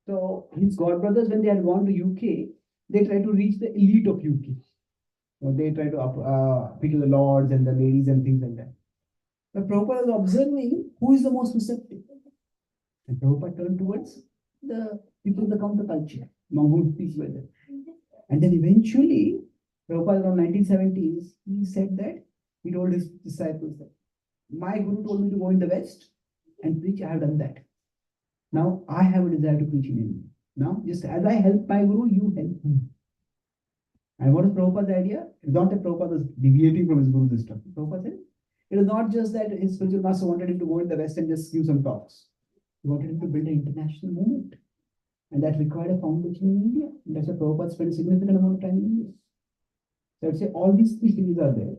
So his godbrothers, when they had gone to UK, they tried to reach the elite of UK. So they tried to appeal to the lords and the ladies and things like that. But Prabhupada was observing who is the most receptive. And Prabhupada turned towards the people of the counterculture, among whom peace were there. And then eventually, Prabhupada around 1970s, he said that, he told his disciples that, my guru told me to go in the West and preach, I have done that. Now I have a desire to preach in India. Now, just as I help my guru, you help me. And what is Prabhupada's idea? It's not that Prabhupada was deviating from his guru this time. Prabhupada said, it is not just that his spiritual master wanted him to go in the West and just give some talks. He wanted him to build an international movement. And that required a foundation in India. And that's why Prabhupada spent a significant amount of time in India. So I'd say all these 3 things are there.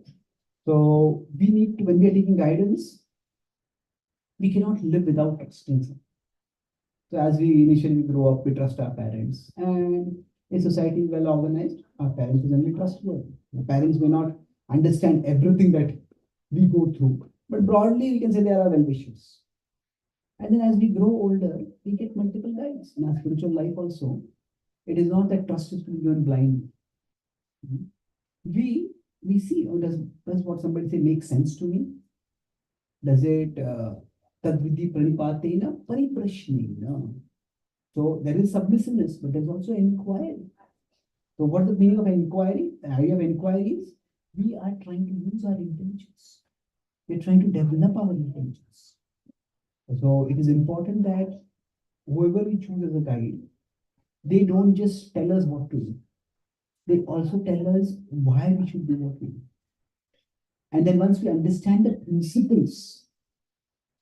So we need to, when we are taking guidance, we cannot live without trusting someone. So as we initially grow up, we trust our parents. And if society is well organized, our parents are generally trustworthy. The parents may not understand everything that we go through, but broadly we can say they are our well-wishers. And then as we grow older, we get multiple guides. In our spiritual life also, it is not that trust is to be given blindly. We see, does what somebody say make sense to me? Does it tadvidhi pranipatena pariprashnena? So there is submissiveness, but there's also inquiry. So what's the meaning of inquiry? The idea of inquiry is we are trying to use our intelligence. We're trying to develop our intelligence. So it is important that whoever we choose as a guide, they don't just tell us what to do. They also tell us why we should do what we do. And then once we understand the principles,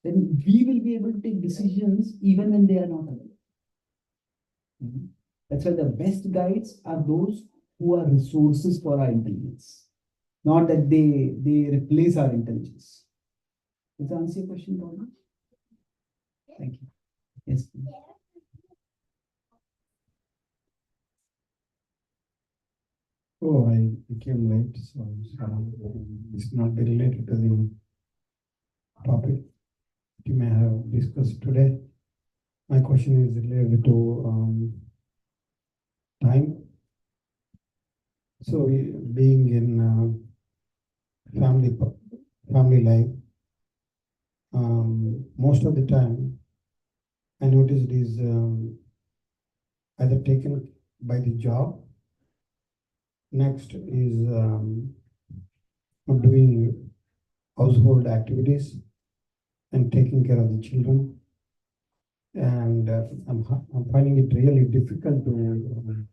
then we will be able to take decisions even when they are not available. That's why the best guides are those who are resources for our intelligence, not that they replace our intelligence. Does that answer your question, Paula? Thank you. Yes, please. Oh, I became late, so it's not related to the topic you may have discussed today. My question is related to time. So, being in family life, most of the time, I noticed is either taken by the job. Next is doing household activities and taking care of the children. And I'm finding it really difficult to.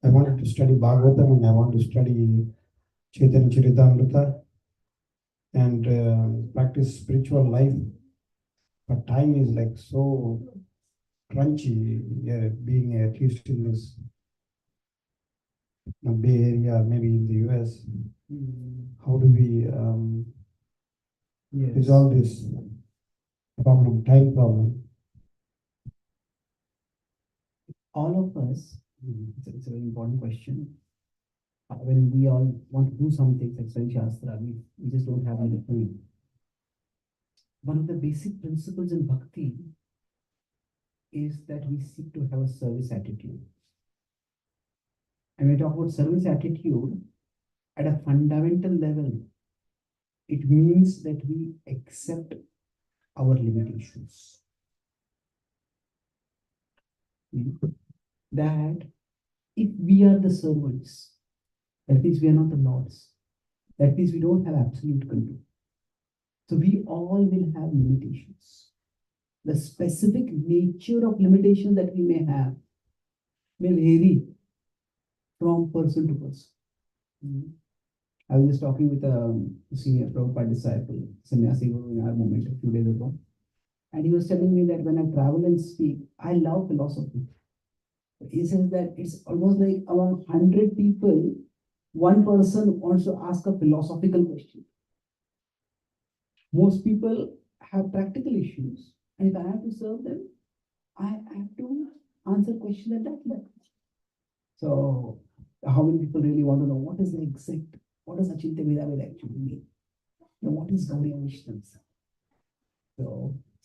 I wanted to study Bhagavatam and I want to study Chaitanya Charitamrita and practice spiritual life. But time is like so crunchy, being at least in this Bay Area, maybe in the US. How do we resolve this problem, time problem? All of us, it's a very important question. When we all want to do something like study Shastra, we just don't have enough time. One of the basic principles in bhakti is that we seek to have a service attitude. And when we talk about service attitude, at a fundamental level, it means that we accept our limitations. That if we are the servants, that means we are not the lords. That means we don't have absolute control. So we all will have limitations. The specific nature of limitation that we may have may vary from person to person. I was just talking with a senior Prabhupada disciple, Sannyasi Guru, in our movement a few days ago. And he was telling me that when I travel and speak, I love philosophy. He says that it's almost like among 100 people, one person wants to ask a philosophical question. Most people have practical issues, and if I have to serve them, I have to answer questions at that level. So, how many people really want to know what is the exact, what does Achintya Vedaveda actually mean? What is Gauriya Vaishnava?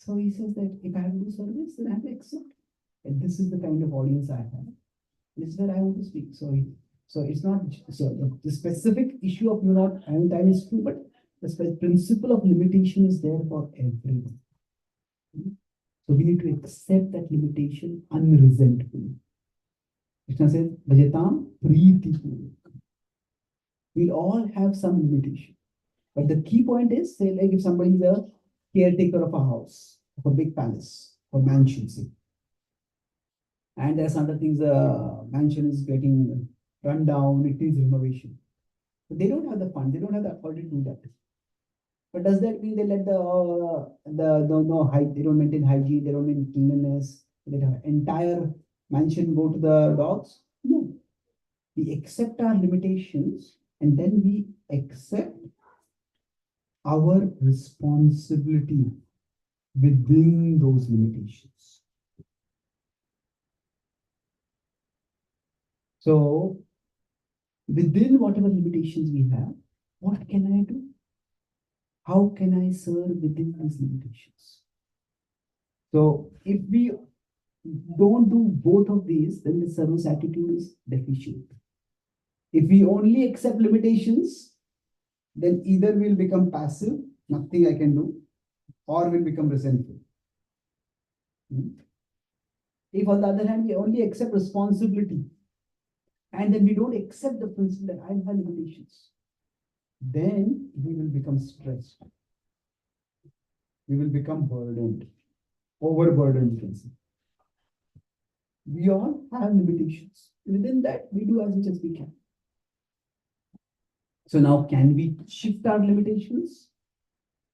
So he says that if I have to do service, then I have to accept. And this is the kind of audience I have. This is where I want to speak. So it's not the specific issue of you not having time is true, but the principle of limitation is there for everyone. So we need to accept that limitation unresentfully. Krishna says, Bhajatam Preeti. We'll all have some limitation. But the key point is, say, like if somebody is a caretaker of a house, of a big palace, or mansion, say, and there's other things, the mansion is getting run down, it needs renovation. But they don't have the fund, they don't have the authority to do that. But does that mean they let they don't maintain hygiene, they don't maintain cleanliness, let the entire mansion go to the dogs? No. We accept our limitations and then we accept our responsibility within those limitations. So, within whatever limitations we have, what can I do? How can I serve within these limitations? So, if we don't do both of these, then the service attitude is deficient. If we only accept limitations, then either we'll become passive, nothing I can do, or we'll become resentful. If on the other hand, we only accept responsibility, and then we don't accept the principle that I have limitations, then we will become stressed. We will become burdened, overburdened, you can say. We all have limitations. Within that, we do as much as we can. So now, can we shift our limitations?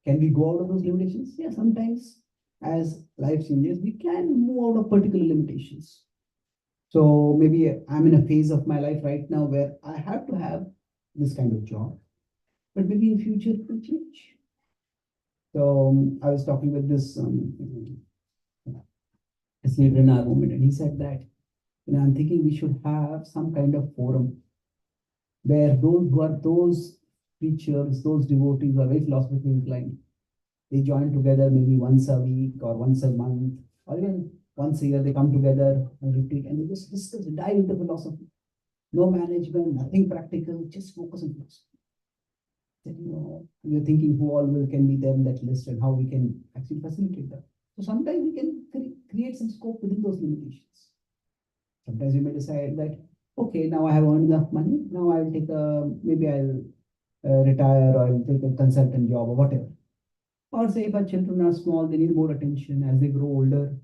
Can we go out of those limitations? Yeah, sometimes as life changes, we can move out of particular limitations. So maybe I'm in a phase of my life right now where I have to have this kind of job, but maybe in future it will change. So I was talking with this leader in our movement, and he said that, I'm thinking we should have some kind of forum where those preachers, those devotees who are very philosophically inclined, they join together maybe once a week or once a month, or even once a year they come together and retreat and they just discuss, dive into philosophy. No management, nothing practical, just focus on philosophy. Then, you're thinking who all can be there in that list and how we can actually facilitate that. So sometimes we can create some scope within those limitations. Sometimes we may decide that, okay, now I have earned enough money, now I'll take maybe I'll retire or I'll take a consultant job or whatever. Or say if our children are small, they need more attention. As they grow older,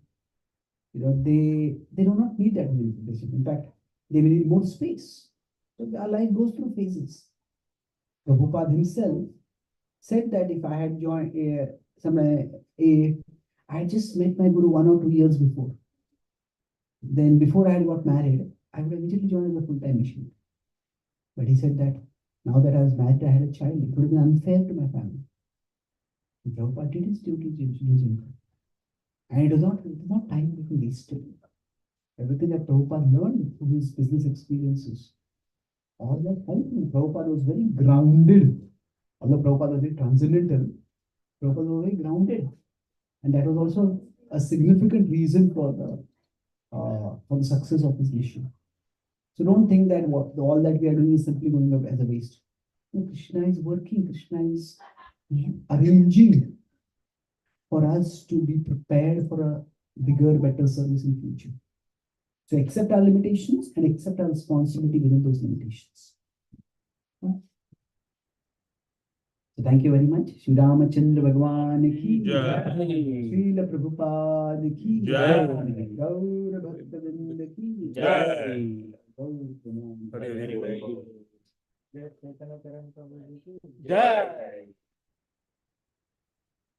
they do not need that many attention. In fact, they will need more space. So our life goes through phases. Prabhupada himself said that if I had joined I had just met my guru 1 or 2 years before. Then before I had got married, I would immediately join as a full-time missionary. But he said that now that I was married, I had a child, it would have been unfair to my family. And Prabhupada did his duty diligently. And it was not time that he wasted. Everything that Prabhupada learned through his business experiences, all that helped him. Prabhupada was very grounded. Although Prabhupada was very transcendental, Prabhupada was very grounded. And that was also a significant reason for the success of his mission. So don't think that all that we are doing is simply going up as a waste. No, Krishna is working, Krishna is arranging for us to be prepared for a bigger, better service in future. So accept our limitations and accept our responsibility within those limitations. So thank you very much. Shri Ramachandra Bhagwan ki jai. Srila Prabhupada ki jai. Gaura Bhaktavinda ki jai.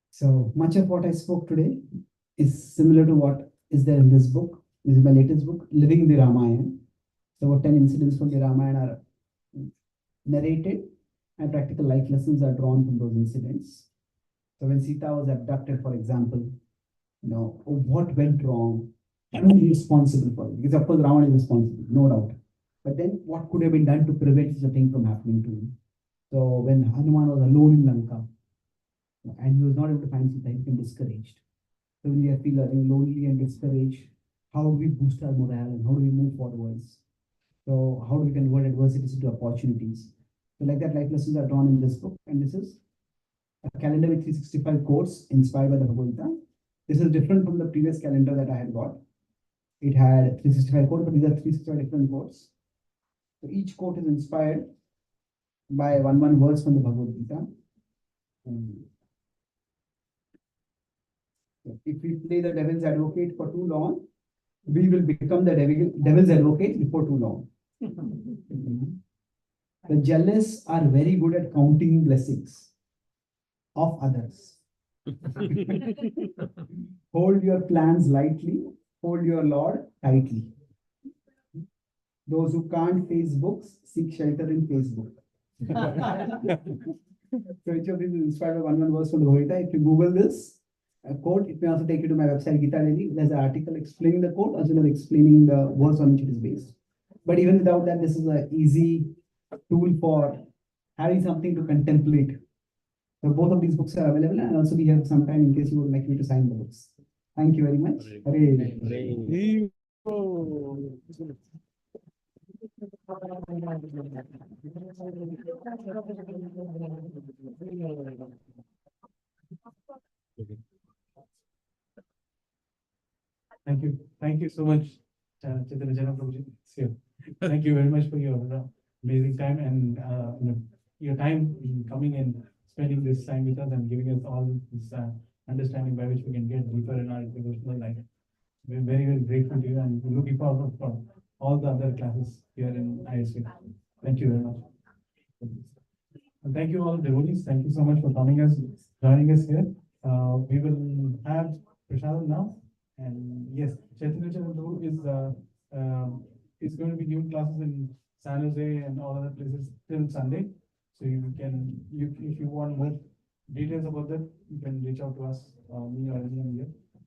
So much of what I spoke today is similar to what is there in this book. This is my latest book, Living the Ramayan. So about 10 incidents from the Ramayan are narrated and practical life lessons are drawn from those incidents. So when Sita was abducted, for example, what went wrong? Who is responsible for it? Because of course Ravana is responsible, no doubt. But then what could have been done to prevent such a thing from happening to him? So when Hanuman was alone in Lanka and he was not able to find Sita, he became discouraged. So when we are feeling lonely and discouraged, how do we boost our morale and how do we move forwards? So how do we convert adversities into opportunities? So like that, life lessons are drawn in this book. And this is a calendar with 365 quotes inspired by the Bhagavad Gita. This is different from the previous calendar that I had got. It had 365 quotes, but these are 365 different quotes. So each quote is inspired by one verse from the Bhagavad Gita. If we play the devil's advocate for too long, we will become the devil's advocate before too long. The jealous are very good at counting blessings of others. Hold your plans lightly, hold your Lord tightly. Those who can't face books, seek shelter in Facebook. So each of these is inspired by one verse from the Bhagavad Gita. If you Google this quote, it may also take you to my website, Gita Lady. There's an article explaining the quote as well as explaining the verse on which it is based. But even without that, this is an easy tool for having something to contemplate. So both of these books are available, and also we have some time in case you would like me to sign the books. Thank you very much. Hare. Thank you. Thank you so much, Chaitanya Prabhuji. Thank you very much for your amazing time and your time in coming and spending this time with us and giving us all this understanding by which we can get deeper in our devotional life. We're very, very grateful to you and looking forward for all the other classes here in ISV. Thank you very much. And thank you all devotees. Thank you so much for coming us. joining us here. We will have Prashant now. And yes, Chaitanya is going to be giving classes in San Jose and all other places till Sunday. So if you want more details about that, you can reach out to us, me or anyone here.